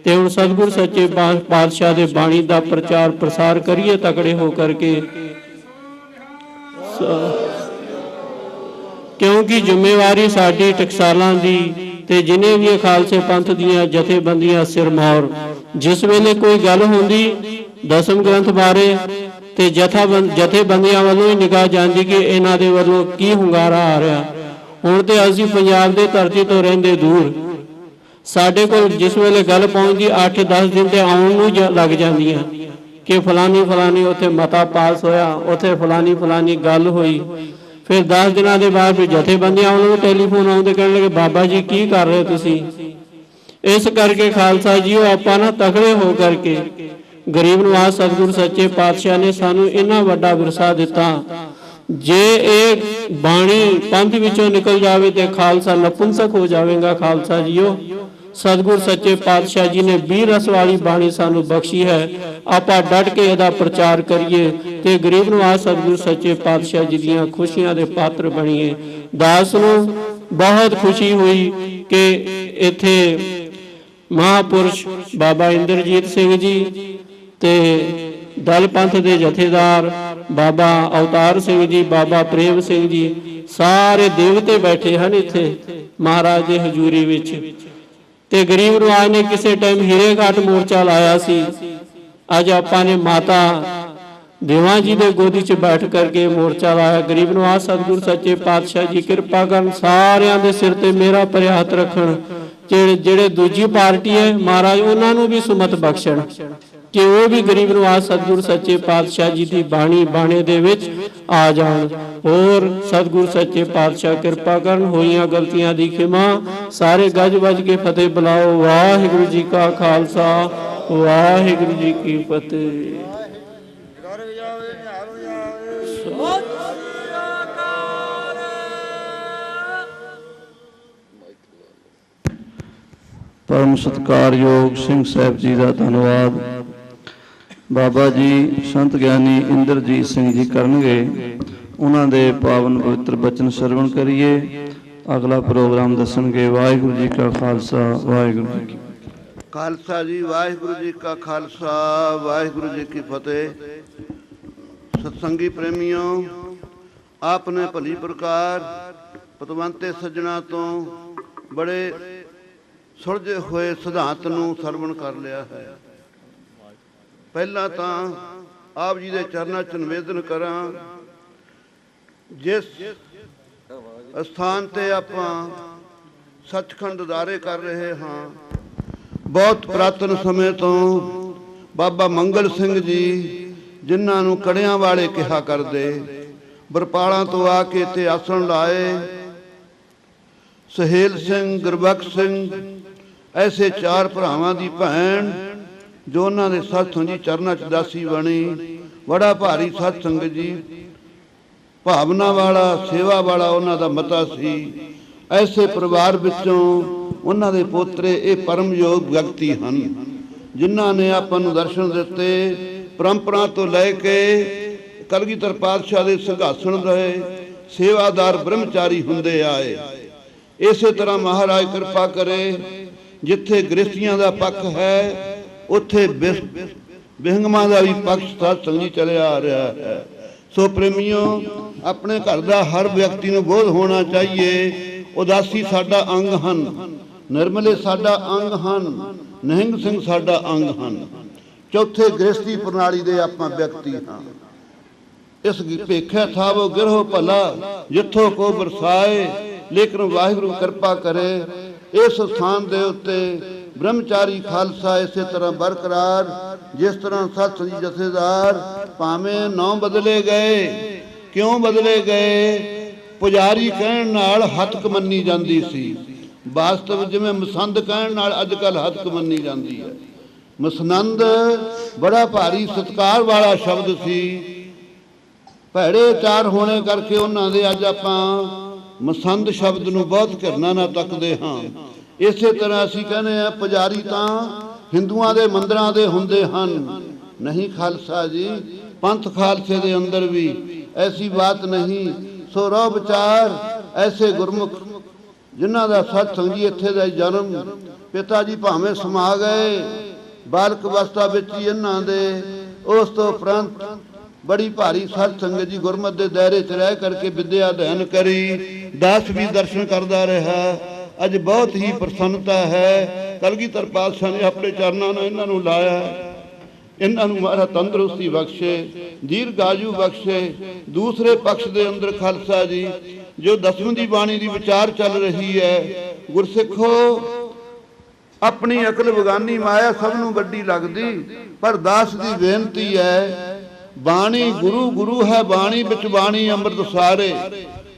ਤੇ ਹੁਣ ਸਤਿਗੁਰ ਸੱਚੇ ਪਾਤਸ਼ਾਹ ਦੇ ਬਾਣੀ ਦਾ ਪ੍ਰਚਾਰ ਪ੍ਰਸਾਰ ਕਰੀਏ ਤਕੜੇ ਹੋ ਕਰਕੇ, ਕਿਉਂਕਿ ਜ਼ਿੰਮੇਵਾਰੀ ਸਾਡੀ ਟਕਸਾਲਾਂ ਦੀ ਤੇ ਜਿਨੇ ਵੀ ਖਾਲਸੇ ਪੰਥ ਦੀਆਂ ਜਥੇਬੰਦੀਆਂ ਸਿਰਮੌਰ। ਜਿਸ ਵੇਲੇ ਕੋਈ ਗੱਲ ਹੁੰਦੀ ਦਸਮ ਗ੍ਰੰਥ ਬਾਰੇ ਤੇ ਜਥੇਬੰਦੀਆਂ ਵੱਲੋਂ ਹੀ ਨਿਗਾਹ ਜਾਂਦੀ ਕਿ ਇਹਨਾਂ ਦੇ ਵੱਲੋਂ ਕੀ ਹੁੰਗਾਰਾ ਆ ਰਿਹਾ। ਹੁਣ ਤੇ ਅਸੀਂ ਪੰਜਾਬ ਦੇ ਧਰਤੀ ਤੋਂ ਰਹਿੰਦੇ ਦੂਰ, ਸਾਡੇ ਕੋਲ ਜਿਸ ਵੇਲੇ ਗੱਲ ਪਹੁੰਚਦੀ 8-10 ਦਿਨ ਤੇ ਆਉਣ ਨੂੰ ਲੱਗ ਜਾਂਦੀਆਂ ਕਿ ਫਲਾਨੀ ਉੱਥੇ ਮਤਾ ਪਾਸ ਹੋਇਆ, ਉੱਥੇ ਫਲਾਨੀ ਗੱਲ ਹੋਈ। ਫਿਰ 10 ਦਿਨਾਂ ਦੇ ਬਾਅਦ ਵੀ ਜਥੇਬੰਦੀਆਂ ਉਹਨਾਂ ਨੂੰ ਟੈਲੀਫੋਨ ਆਉਂਦੇ, ਕਹਿਣ ਲੱਗੇ ਬਾਬਾ ਜੀ ਕੀ ਕਰ ਰਹੇ ਤੁਸੀਂ। ਇਸ ਕਰਕੇ ਖਾਲਸਾ ਜੀਓ ਆਪਾਂ ਨਾ ਤਕੜੇ ਹੋ ਕਰਕੇ, ਗਰੀਬ ਨਿਵਾਸ ਸਤਿਗੁਰ ਸੱਚੇ ਪਾਤਸ਼ਾਹ ਨੇ ਸਾਨੂੰ ਇੰਨਾ ਵੱਡਾ ਵਿਰਸਾ ਦਿੱਤਾ। ਜੇ ਇਹ ਬਾਣੀ ਪੰਥ ਵਿੱਚੋਂ ਨਿਕਲ ਜਾਵੇ ਤੇ ਖਾਲਸਾ ਨਪੁੰਸਕ ਹੋ ਜਾਵੇਗਾ। ਖਾਲਸਾ ਜੀਓ, ਸਤਿਗੁਰ ਸੱਚੇ ਪਾਤਸ਼ਾਹ ਜੀ ਨੇ 20 ਰਸ ਵਾਲੀ ਬਾਣੀ ਸਾਨੂੰ ਬਖਸ਼ੀ ਹੈ। ਆਪਾਂ ਡਟ ਕੇ ਇਹਦਾ ਪ੍ਰਚਾਰ ਕਰੀਏ ਤੇ ਗਰੀਬ ਨਿਵਾਸ ਸਤਿਗੁਰ ਸੱਚੇ ਪਾਤਸ਼ਾਹ ਜੀ ਦੀਆਂ ਖੁਸ਼ੀਆਂ ਦੇ ਪਾਤਰ ਬਣੀਏ। ਦਾਸ ਨੂੰ ਬਹੁਤ ਖੁਸ਼ੀ ਹੋਈ ਕਿ ਇੱਥੇ ਮਹਾਪੁਰਸ਼ ਬਾਬਾ ਇੰਦਰਜੀਤ ਸਿੰਘ ਜੀ ਤੇ ਦਲ ਪੰਥ ਦੇ ਜਥੇਦਾਰ ਬਾਬਾ ਅਵਤਾਰ ਸਿੰਘ ਜੀ, ਬਾਬਾ ਪ੍ਰੇਮ ਸਿੰਘ ਜੀ, ਸਾਰੇ ਦੇਵਤੇ ਬੈਠੇ ਹਨ ਇੱਥੇ ਮਹਾਰਾਜ ਦੀ ਹਜ਼ੂਰੀ ਵਿੱਚ। ਤੇ ਗਰੀਬ ਨਿਵਾਸ ਨੇ ਕਿਸੇ ਟਾਈਮ ਹੀਰੇ ਘਾਟ ਮੋਰਚਾ ਲਾਇਆ ਸੀ। ਅੱਜ ਆਪਾਂ ਨੇ ਮਾਤਾ ਦੇਵਾਂ ਜੀ ਦੇ ਗੋਦੀ 'ਚ ਬੈਠ ਕਰਕੇ ਮੋਰਚਾ ਲਾਇਆ। ਗਰੀਬ ਨਿਵਾਸ ਸਤਿਗੁਰ ਸੱਚੇ ਪਾਤਸ਼ਾਹ ਜੀ ਕਿਰਪਾ ਕਰਨ, ਸਾਰਿਆਂ ਦੇ ਸਿਰ ਤੇ ਮੇਰਾ ਭਰਿਆ ਹੱਥ ਰੱਖਣ। ਜਿਹੜੇ ਦੂਜੀ ਪਾਰਟੀ ਹੈ ਮਹਾਰਾਜ ਉਹਨਾਂ ਨੂੰ ਵੀ ਸੁਮਤ ਬਖਸ਼ਣ ਕਿ ਉਹ ਵੀ ਗਰੀਬ ਨਿਵਾਸ ਸਤਿਗੁਰ ਸੱਚੇ ਪਾਤਸ਼ਾਹ ਜੀ ਦੀ ਬਾਣੇ ਦੇ ਵਿੱਚ ਆ ਜਾਣ। ਹੋਰ ਸਤਿਗੁਰ ਸੱਚੇ ਪਾਤਸ਼ਾਹ ਕਿਰਪਾ ਕਰਨ, ਹੋਈਆਂ ਗਲਤੀਆਂ ਦੀ ਖਿਮਾ। ਸਾਰੇ ਗੱਜ ਵੱਜ ਕੇ ਫਤਿਹ ਬੁਲਾਓ। ਵਾਹਿਗੁਰੂ ਜੀ ਕਾ ਖਾਲਸਾ, ਵਾਹਿਗੁਰੂ ਜੀ ਕੀ ਫਤਿਹ। ਪਰਮ ਸਤਿਕਾਰਯੋਗ ਸਿੰਘ ਸਾਹਿਬ ਜੀ ਦਾ ਧੰਨਵਾਦ। ਬਾਬਾ ਜੀ ਸੰਤ ਗਿਆਨੀ ਇੰਦਰਜੀਤ ਸਿੰਘ ਜੀ ਕਰਨਗੇ, ਉਹਨਾਂ ਦੇ ਪਾਵਨ ਪਵਿੱਤਰ ਬਚਨ ਸਰਵਣ ਕਰੀਏ। ਅਗਲਾ ਪ੍ਰੋਗਰਾਮ ਦੱਸਣਗੇ। ਵਾਹਿਗੁਰੂ ਜੀ ਕਾ ਖਾਲਸਾ, ਵਾਹਿਗੁਰੂ ਜੀ ਕੀ ਖਾਲਸਾ ਜੀ। ਵਾਹਿਗੁਰੂ ਜੀ ਕਾ ਖਾਲਸਾ, ਵਾਹਿਗੁਰੂ ਜੀ ਕੀ ਫਤਿਹ। ਸਤਸੰਗੀ ਪ੍ਰੇਮੀਓ, ਆਪਨੇ ਭਲੀ ਪ੍ਰਕਾਰ ਪਤਵੰਤੇ ਸੱਜਣਾ ਤੋਂ ਬੜੇ ਸੁਲਝੇ ਹੋਏ ਸਿਧਾਂਤ ਨੂੰ ਸਰਵਣ ਕਰ ਲਿਆ ਹੈ। ਪਹਿਲਾਂ ਤਾਂ ਆਪ ਜੀ ਦੇ ਚਰਨਾਂ 'ਚ ਨਿਵੇਦਨ ਕਰਾਂ, ਜਿਸ ਸਥਾਨ ਤੇ ਆਪਾਂ ਸੱਚਖੰਡ ਉਦਾਰੇ ਕਰ ਰਹੇ ਹਾਂ, ਬਹੁਤ ਪੁਰਾਤਨ ਸਮੇਂ ਤੋਂ ਬਾਬਾ ਮੰਗਲ ਸਿੰਘ ਜੀ, ਜਿਨ੍ਹਾਂ ਨੂੰ ਕੜਿਆਂ ਵਾਲੇ ਕਿਹਾ ਕਰਦੇ, ਬਰਪਾਲਾਂ ਤੋਂ ਆ ਕੇ ਇੱਥੇ ਆਸਣ ਲਾਏ। ਸਹੇਲ ਸਿੰਘ, ਗੁਰਬਖਸ਼ ਸਿੰਘ, ਐਸੇ ਚਾਰ ਭਰਾਵਾਂ ਦੀ ਭੈਣ ਜੋ ਉਹਨਾਂ ਦੇ ਸਤਸੰਗ ਜੀ ਚਰਨਾਂ 'ਚ ਦਾਸੀ ਬਣੀ। ਬੜਾ ਭਾਰੀ ਸਤਸੰਗ ਜੀ, ਭਾਵਨਾ ਵਾਲਾ, ਸੇਵਾ ਵਾਲਾ ਉਹਨਾਂ ਦਾ ਮਤਾ ਸੀ। ਐਸੇ ਪਰਿਵਾਰ ਵਿੱਚੋਂ ਉਹਨਾਂ ਦੇ ਪੋਤਰੇ ਇਹ ਪਰਮਯੋਗ ਵਿਅਕਤੀ ਹਨ ਜਿਨ੍ਹਾਂ ਨੇ ਆਪਾਂ ਨੂੰ ਦਰਸ਼ਨ ਦਿੱਤੇ। ਪਰੰਪਰਾ ਤੋਂ ਲੈ ਕੇ ਕਲਗੀਧਰ ਪਾਤਸ਼ਾਹ ਦੇ ਸਿੰਘਾਸਣ ਰਹੇ, ਸੇਵਾਦਾਰ ਬ੍ਰਹਮਚਾਰੀ ਹੁੰਦੇ ਆਏ। ਇਸੇ ਤਰ੍ਹਾਂ ਮਹਾਰਾਜ ਕਿਰਪਾ ਕਰੇ, ਜਿੱਥੇ ਗ੍ਰਸਤੀਆਂ ਦਾ ਪੱਖ ਹੈ ਉੱਥੇ ਵਿਹੰਗਮਾਂ ਦਾ ਵੀ ਪੱਖ ਸਤਸੰਗ ਜੀ ਚੱਲਿਆ ਆ ਰਿਹਾ ਹੈ। ਸੋ ਪ੍ਰੇਮੀਓ, ਆਪਣੇ ਘਰ ਦਾ ਹਰ ਵਿਅਕਤੀ ਨੂੰ ਬੋਧ ਹੋਣਾ ਚਾਹੀਏ, ਉਦਾਸੀ ਸਾਡਾ ਅੰਗ ਹਨ, ਨਿਰਮਲੇ ਸਾਡਾ ਅੰਗ ਹਨ, ਨਿਹੰਗ ਸਿੰਘ ਸਾਡਾ ਅੰਗ ਹਨ। ਚੌਥੇ ਗ੍ਰਸਤੀ ਪ੍ਰਣਾਲੀ ਦੇ ਆਪਾਂ ਵਿਅਕਤੀ ਹਾਂ। ਇਸ ਭੇਖਿਆ ਥਾਵੋ ਗਿਰਹੋ ਭਲਾ, ਜਿੱਥੋਂ ਕੋ ਬਰਸਾਏ। ਲੇਕਿਨ ਵਾਹਿਗੁਰੂ ਕਿਰਪਾ ਕਰੇ, ਇਸ ਸਥਾਨ ਦੇ ਉੱਤੇ ਬ੍ਰਹਮਚਾਰੀ ਖਾਲਸਾ ਇਸੇ ਤਰ੍ਹਾਂ ਬਰਕਰਾਰ, ਜਿਸ ਤਰ੍ਹਾਂ ਸਤਸੰਗ ਜੀ ਜਥੇਦਾਰ ਭਾਵੇਂ ਨਾਂ ਬਦਲੇ ਗਏ। ਕਿਉਂ ਬਦਲੇ ਗਏ? ਪੁਜਾਰੀ ਕਹਿਣ ਨਾਲ ਹੱਤਕ ਮੰਨੀ ਜਾਂਦੀ ਸੀ। ਵਾਸਤਵ ਜਿਵੇਂ ਮਸੰਦ ਕਹਿਣ ਨਾਲ ਅੱਜ ਕੱਲ੍ਹ ਹੱਤਕ ਮੰਨੀ ਜਾਂਦੀ ਹੈ। ਮਸਨੰਦ ਬੜਾ ਭਾਰੀ ਸਤਿਕਾਰ ਵਾਲਾ ਸ਼ਬਦ ਸੀ। ਭੈੜੇ ਉਚਾਰ ਹੋਣੇ ਕਰਕੇ ਉਹਨਾਂ ਦੇ ਅੱਜ ਆਪਾਂ ਮਸੰਦ ਸ਼ਬਦ ਨੂੰ ਬਹੁਤ ਘਿਰਨਾ ਨਾਲ ਤੱਕਦੇ ਹਾਂ। ਇਸੇ ਤਰ੍ਹਾਂ ਅਸੀਂ ਕਹਿੰਦੇ ਹਾਂ ਪੁਜਾਰੀ ਤਾਂ ਹਿੰਦੂਆਂ ਦੇ ਮੰਦਰਾਂ ਦੇ ਹੁੰਦੇ ਹਨ। ਨਹੀਂ ਖਾਲਸਾ ਜੀ, ਪੰਥ ਖਾਲਸੇ ਦੇ ਅੰਦਰ ਵੀ ਐਸੀ ਬਾਤ ਨਹੀਂ। ਸੋ ਰੋ ਵਿਚਾਰ ਐਸੇ ਗੁਰਮੁਖ ਜਿਨ੍ਹਾਂ ਦਾ ਸਤਸੰਗ ਜੀ ਇੱਥੇ ਦਾ ਜਨਮ, ਪਿਤਾ ਜੀ ਭਾਵੇਂ ਸਮਾ ਗਏ ਬਾਲਕ ਅਵਸਥਾ ਵਿੱਚ ਹੀ ਇਹਨਾਂ ਦੇ, ਉਸ ਤੋਂ ਉਪਰੰਤ ਬੜੀ ਭਾਰੀ ਸਤਸੰਗਤ ਜੀ ਗੁਰਮਤਿ ਦੇ ਦਾਇਰੇ 'ਚ ਰਹਿ ਕਰਕੇ ਵਿਦਿਆ ਅਧਿਐਨ ਕਰੀ। ਦਾਸ ਵੀ ਦਰਸ਼ਨ ਕਰਦਾ ਰਿਹਾ। ਅੱਜ ਬਹੁਤ ਹੀ ਪ੍ਰਸੰਨਤਾ ਹੈ। ਕਲਗੀਧਰ ਪਾਤਸ਼ਾਹ ਨੇ ਆਪਣੇ ਚਰਨਾਂ ਨਾਲ ਇਹਨਾਂ ਨੂੰ ਲਾਇਆ। ਇਹਨਾਂ ਨੂੰ ਮਹਾਰਾਜ ਤੰਦਰੁਸਤੀ ਬਖਸ਼ੇ, ਦੀਰਘਾਯੂ ਬਖਸ਼ੇ। ਦੂਸਰੇ ਪਕਸ਼ ਦੇ ਅੰਦਰ ਖਾਲਸਾ ਜੀ, ਜੋ ਦਸਵੀਂ ਦੀ ਬਾਣੀ ਦੀ ਵਿਚਾਰ ਚੱਲ ਰਹੀ ਹੈ, ਗੁਰਸਿੱਖੋ, ਆਪਣੀ ਅਕਲ ਬਗਾਨੀ ਮਾਇਆ ਸਭ ਨੂੰ ਵੱਡੀ ਲੱਗਦੀ, ਪਰ ਦਾਸ ਦੀ ਬੇਨਤੀ ਹੈ, ਬਾਣੀ ਗੁਰੂ ਗੁਰੂ ਹੈ, ਬਾਣੀ ਵਿੱਚ ਬਾਣੀ ਅੰਮ੍ਰਿਤ ਸਾਰੇ।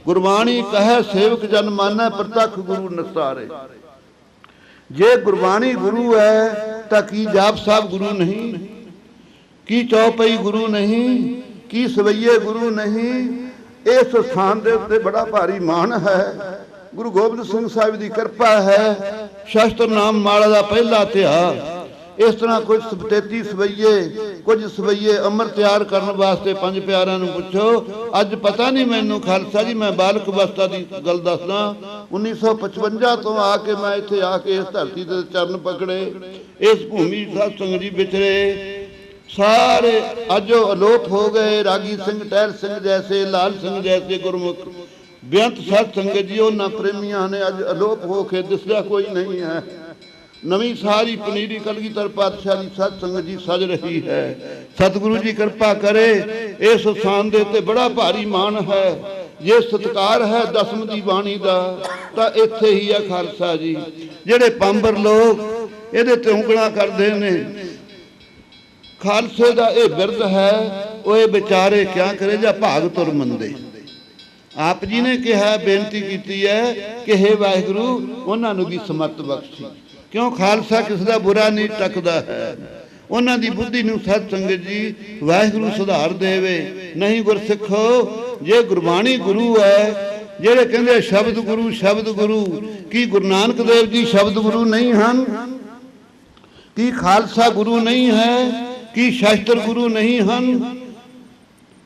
ਗੁਰਬਾਣੀ ਕਹੈ ਸੇਵਕ ਜਨ ਮਾਨੈ, ਪ੍ਰਤੱਖ ਗੁਰੂ ਨਸਾਰੇ। ਜੇ ਗੁਰਬਾਣੀ ਗੁਰੂ ਹੈ ਤਾਂ ਕੀ ਜਾਪ ਸਾਹਿਬ ਗੁਰੂ ਨਹੀਂ? ਕੀ ਚੌਪਈ ਗੁਰੂ ਨਹੀਂ? ਕੀ ਸਵਈਏ ਗੁਰੂ ਨਹੀਂ? ਇਸ ਸਥਾਨ ਦੇ ਉੱਤੇ ਬੜਾ ਭਾਰੀ ਮਾਣ ਹੈ। ਗੁਰੂ ਗੋਬਿੰਦ ਸਿੰਘ ਸਾਹਿਬ ਦੀ ਕਿਰਪਾ ਹੈ। ਸ਼ਸਤਰ ਨਾਮ ਮਾਲਾ ਦਾ ਪਹਿਲਾ ਇਤਿਹਾਸ। ਇਸ ਤਰ੍ਹਾਂ ਕੁਝ 33 ਸਵਈਏ, ਕੁਝ ਸਵਈਏ ਅੰਮ੍ਰਿਤ ਤਿਆਰ ਕਰਨ ਵਾਸਤੇ ਪੰਜ ਪਿਆਰਿਆਂ ਨੂੰ ਪੁੱਛੋ। ਅੱਜ ਪਤਾ ਨਹੀਂ ਮੈਨੂੰ ਖਾਲਸਾ ਜੀ, ਮੈਂ ਬਾਲਕ ਅਵਸਥਾ ਦੀ ਗੱਲ ਦੱਸਦਾ। 1955 ਤੋਂ ਆ ਕੇ ਮੈਂ ਇੱਥੇ ਆ ਕੇ ਇਸ ਧਰਤੀ ਦੇ ਚਰਨ ਪਕੜੇ, ਇਸ ਭੂਮੀ ਸਤਸੰਗ ਜੀ ਵਿਚਰੇ। ਸਾਰੇ ਅੱਜ ਅਲੋਪ ਹੋ ਗਏ। ਰਾਗੀ ਸਿੰਘ, ਟਹਿਲ ਸਿੰਘ ਜੈਸੇ, ਲਾਲ ਸਿੰਘ ਜੈਸੇ ਗੁਰਮੁਖ ਬੇਅੰਤ ਸਤਸੰਗਤ ਜੀ, ਉਹਨਾਂ ਪ੍ਰੇਮੀਆਂ ਨੇ ਅੱਜ ਅਲੋਪ ਹੋ ਕੇ ਦਿਸਦਾ ਕੋਈ ਨਹੀਂ ਹੈ। ਨਵੀਂ ਸਾਰੀ ਪਨੀਰੀ ਕਲਗੀਧਰ ਪਾਤਸ਼ਾਹ ਦੀ ਸਤਸੰਗਤ ਜੀ ਸਜ ਰਹੀ ਹੈ। ਸਤਿਗੁਰੂ ਜੀ ਕਿਰਪਾ ਕਰੇ। ਇਸ ਸਥਾਨ ਦੇ ਉੱਤੇ ਬੜਾ ਭਾਰੀ ਮਾਣ ਹੈ। ਜੇ ਸਤਿਕਾਰ ਹੈ ਦਸਮ ਦੀ ਬਾਣੀ ਦਾ ਤਾਂ ਇੱਥੇ ਹੀ ਹੈ ਖਾਲਸਾ ਜੀ। ਜਿਹੜੇ ਪਾਂਬਰ ਲੋਕ ਇਹਦੇ ਤੇ ਉਂਗਲਾਂ ਕਰਦੇ ਨੇ, ਖਾਲਸੇ ਦਾ ਇਹ ਬਿਰਦ ਹੈ, ਉਹ ਇਹ ਵਿਚਾਰੇ ਕਿਆ ਕਰੇ ਜਾਂ ਭਾਗ ਤੁਰ ਮੰਦੇ। ਆਪ ਜੀ ਨੇ ਕਿਹਾ, ਬੇਨਤੀ ਕੀਤੀ ਹੈ ਕਿ ਹੇ ਵਾਹਿਗੁਰੂ ਉਹਨਾਂ ਨੂੰ ਵੀ ਸਮਤ ਬਖਸ਼ੀ। ਕਿਉਂ? ਖਾਲਸਾ ਕਿਸ ਦਾ ਬੁਰਾ ਨਹੀਂ ਟੱਕਦਾ ਹੈ। ਉਹਨਾਂ ਦੀ ਬੁੱਧੀ ਨੂੰ ਸਤ ਸੰਗਤ ਜੀ ਵਾਹਿਗੁਰੂ ਸੁਧਾਰ ਦੇਵੇ। ਨਹੀਂ ਗੁਰਸਿੱਖੋ, ਜੇ ਗੁਰਬਾਣੀ ਗੁਰੂ ਹੈ, ਜਿਹੜੇ ਕਹਿੰਦੇ ਸ਼ਬਦ ਗੁਰੂ ਸ਼ਬਦ ਗੁਰੂ, ਕੀ ਗੁਰੂ ਨਾਨਕ ਦੇਵ ਜੀ ਸ਼ਬਦ ਗੁਰੂ ਨਹੀਂ ਹਨ? ਕੀ ਖਾਲਸਾ ਗੁਰੂ ਨਹੀਂ ਹੈ? ਕੀ ਸ਼ਾਸਤਰ ਗੁਰੂ ਨਹੀਂ ਹਨ?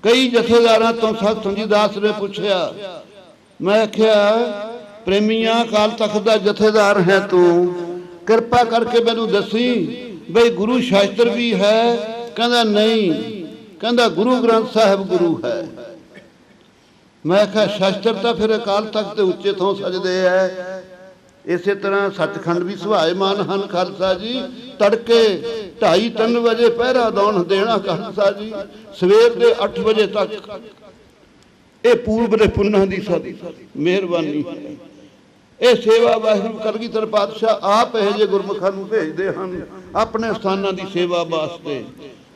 ਕਈ ਜਥੇਦਾਰਾਂ ਤੋਂ ਸਤ ਸੰਗੀ ਦਾਸ ਨੇ ਪੁੱਛਿਆ, ਮੈਂ ਆਖਿਆ ਪ੍ਰੇਮੀਆਂ, ਅਕਾਲ ਤਖਤ ਦਾ ਜਥੇਦਾਰ ਹੈ ਤੂੰ, ਕਿਰਪਾ ਕਰਕੇ ਮੈਨੂੰ ਦੱਸੀ ਬਈ ਗੁਰੂ ਸ਼ਾਸਤਰ ਵੀ ਹੈ? ਕਹਿੰਦਾ ਨਹੀਂ, ਕਹਿੰਦਾ ਗੁਰੂ ਗ੍ਰੰਥ ਸਾਹਿਬ ਗੁਰੂ ਹੈ। ਮੈਂ ਆਖਿਆ ਸ਼ਾਸਤਰ ਤਾਂ ਫਿਰ ਅਕਾਲ ਤਖਤ ਦੇ ਉੱਚੇ ਥੋਂ ਸਜਦੇ ਹੈ। ਇਸੇ ਤਰ੍ਹਾਂ ਸੱਚਖੰਡ ਵੀ ਸੁਹਾਏਮਾਨ ਹਨ ਖਾਲਸਾ ਜੀ। ਤੜਕੇ 2:30-3 ਵਜੇ ਪਹਿਰਾ ਦੌਣ ਦੇਣਾ ਖਾਲਸਾ ਜੀ, ਸਵੇਰ ਦੇ 8 ਵਜੇ ਤੱਕ। ਇਹ ਪੂਰਬ ਦੇ ਪੁੰਨਾਂ ਦੀ ਸਾਡੀ ਮਿਹਰਬਾਨੀ ਹੈ। ਇਹ ਸੇਵਾ ਵਾਹਿਗੁਰੂ ਕਲਗੀਧਰ ਪਾਤਸ਼ਾਹ ਆਪ ਇਹ ਜੇ ਗੁਰਮੁਖਾਂ ਨੂੰ ਭੇਜਦੇ ਹਨ ਆਪਣੇ ਸਥਾਨਾਂ ਦੀ ਸੇਵਾ ਵਾਸਤੇ।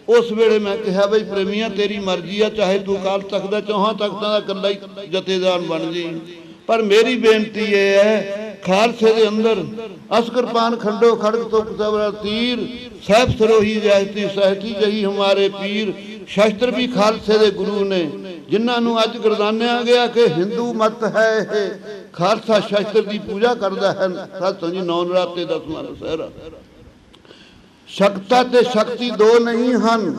ਉਸ ਵੇਲੇ ਮੈਂ ਕਿਹਾ ਬਈ ਪ੍ਰੇਮੀਆਂ, ਤੇਰੀ ਮਰਜ਼ੀ ਆ, ਚਾਹੇ ਤੂੰ ਅਕਾਲ ਤਖਤ ਦਾ 4 ਤਖਤਾਂ ਦਾ ਇਕੱਲਾ ਹੀ ਜਥੇਦਾਰ ਬਣ ਜੀ, ਪਰ ਮੇਰੀ ਬੇਨਤੀ ਇਹ ਹੈ ਖਾਲਸੇ ਦੇ ਅੰਦਰ ਅਸਕਰਪਾਨ ਖੰਡੋ ਖੜਗ ਤੋਂ ਕਤਵਰਾ ਤੀਰ ਸਹਿਬ ਸਰੋਹੀ ਜੈਤੀ ਸਹਿਤੀ ਜਹੀ ਹਮਾਰੇ ਪੀਰ। ਸ਼ਸਤਰ ਵੀ ਖਾਲਸੇ ਦੇ ਗੁਰੂ ਨੇ, ਜਿਨ੍ਹਾਂ ਨੂੰ ਅੱਜ ਗਰਦਾਨਿਆ ਗਿਆ ਕਿ ਹਿੰਦੂ ਮਤ ਹੈ ਇਹ। ਖਾਲਸਾ ਸ਼ਸਤਰ ਦੀ ਪੂਜਾ ਕਰਦਾ ਹੈ। ਸਾਥੋਂ ਜੀ 9 ਨਰਾਤੇ 10ਵਾਂ ਦੁਸਹਿਰਾ। ਸ਼ਕਤਾ ਤੇ ਸ਼ਕਤੀ ਦੋ ਨਹੀਂ ਹਨ।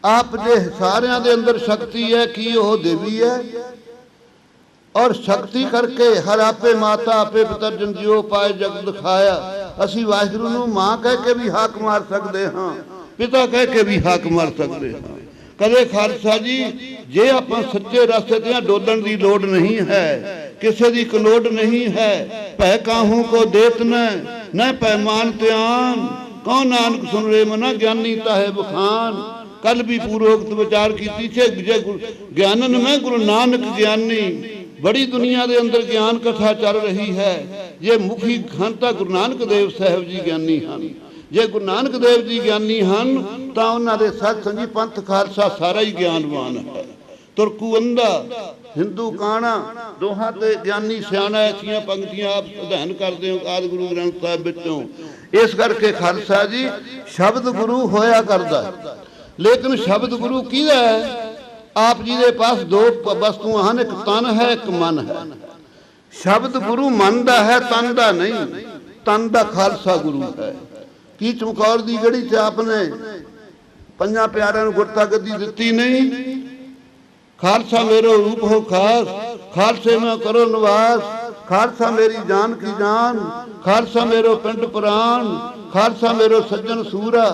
ਆਪ ਜੇ ਸਾਰਿਆਂ ਦੇ ਅੰਦਰ ਸ਼ਕਤੀ ਹੈ, ਕੀ ਉਹ ਦੇਵੀ ਹੈ? ਔਰ ਸ਼ਕਤੀ ਕਰਕੇ ਹਰ ਆਪੇ ਮਾਤਾ ਆਪੇ ਪਿਤਰ ਜਨ ਜਿਉ ਪਾਏ ਜਗ ਦਿਖਾਇਆ। ਅਸੀਂ ਵਾਹਿਗੁਰੂ ਨੂੰ ਮਾਂ ਕਹਿ ਕੇ ਵੀ ਹਾਕ ਮਾਰ ਸਕਦੇ ਹਾਂ, ਪਿਤਾ ਕਹਿ ਕੇ ਵੀ ਹਾਕ ਮਾਰ ਸਕਦੇ ਹਾਂ। ਕਦੇ ਖਾਲਸਾ ਜੀ ਜੇ ਆਪਾਂ ਸੱਚੇ ਰਸਤੇ ਤੇ ਡੋਲਣ ਦੀ ਲੋੜ ਨਹੀਂ ਹੈ, ਕਿਸੇ ਦੀ ਕਲੋੜ ਨਹੀਂ ਹੈ। ਭੈ ਕਾਹੂ ਕੋ ਦੇਤ न पैमान त्यान, कौन नानक सुन रे मना ज्ञानी ताहे बखान। कल भी पूर्वोक्त विचार की ज्ञानन में गुरु नानक ज्ञानी। बड़ी दुनिया के अंदर ज्ञान कथा चल रही है। ये मुखी घंटा गुरु नानक देव साहब जी ज्ञानी हैं। जे गुरु नानक देव जी ज्ञानी हैं तो उन्होंने सत्संगी पंथ खालसा सारा ही ज्ञानवान है। तुरकू अंधा हिंदू काना दोहां ते ज्ञानी सियाणा ऐसियां पंक्तियां आप अध्ययन करते हो आदि गुरु ग्रंथ साहब विचों। इस करके खालसा जी शब्द गुरु होया करदा, लेकिन शब्द गुरु किहदा है? आप जी के पास दो वस्तुआं हैं, एक तन है एक मन है। शब्द गुरु मन दा है, तन दा नहीं। तन दा खालसा गुरु है। की चमकौर दी गढ़ी च आपने पंजां प्यारिਆਂ ਨੂੰ गुरता गद्दी दिती नहीं? खालसा मेरो रूप हो खास, खालसे में करो निवास। खालसा मेरी जान की जान, खालसा मेरो पिंड प्राण। खालसा मेरो सज्जन सूरा,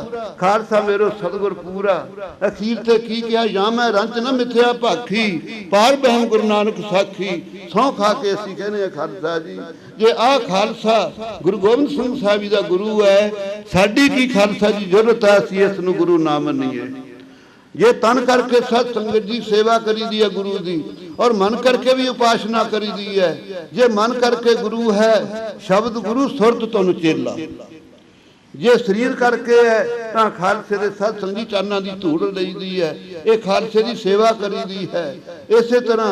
खालसा मेरो सतगुर पूरा। अखीर ते की किया या मैं रंच न मिथ्या भाखी, पार बहम गुरु नानक साखी। सौ खा के असी कहने खालसा जी जे आ खालसा गुरु गोबिंद सिंह साहब जी दा गुरु है, साडी की खालसा जी जरूरत है असी इस नूं गुरु ना मन्नीए। ये तन करके सत संगत जी सेवा करी दी है गुरु दी, और मन करके भी उपासना करी दी है। जे मन करके गुरु है, शब्द गुरु सुरत तुहानू चेला। जे शरीर करके है तो खालसे दे सत संगी चरनां दी धूड़ लई दी है, ये खालसे दी सेवा करी दी है। इसे तरह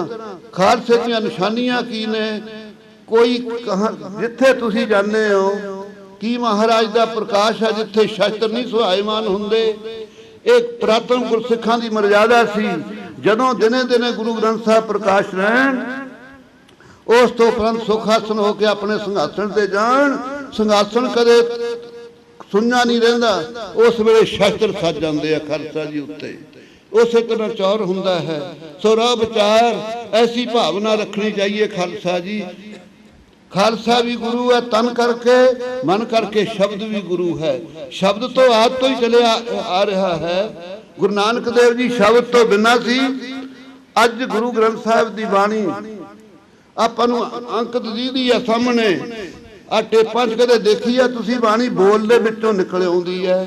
खालसे दीयां निशानियां की ने? कोई जिथे तुसीं जाने हो की महाराज दा प्रकाश है, जिथे शस्त्र नहीं सुहायमान हुंदे। एक पुरातन गुरसिखां दी मर्यादा सी, जदों दिने दिने गुरु ग्रंथ साहब प्रकाश रहन उस तो उपरंत सुखासन होकर अपने संघासन ते जान। संघासन कदे सुन्ना नहीं रहिंदा, उस वेले शस्त्र सज जांदे आ खालसा जी उत्ते। उसे तरह चौर हुंदा है। सो राह विचार ऐसी भावना रखनी चाहिए खालसा जी। खालसा भी गुरु है, तन करके मन करके शब्द भी गुरु है। शब्द तो आज तो ही चले आ रहा है। गुरु नानक देव जी शब्द तो बिना सी। अज गुरु ग्रंथ साहब की बाणी आपां नूं अंकित दी है सामने। आ टेपां च कदे देखी है तुसीं बाणी बोल दे विचों निकल आउंदी है।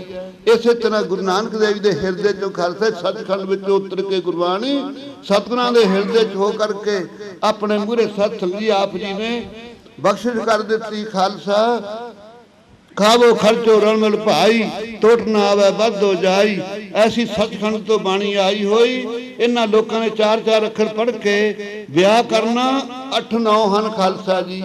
इसे तरह गुरु नानक देव जी दे हिरदे चों खालसा सचखंड विचों उतर के गुरबाणी सतगुरां दे हिरदे च हो करके अपने मूहरे सत्संग जी आप जी ने बख्शिश कर दी। खालसा खावो खर्चो रणमल भाई, टुट ना आवे बद हो जाई। ऐसी सचखंड तो बाणी आई होई। इन्हां लोकां ने 4-4 अखर पढ़ के ब्याह करना 8-9 हन खालसा जी।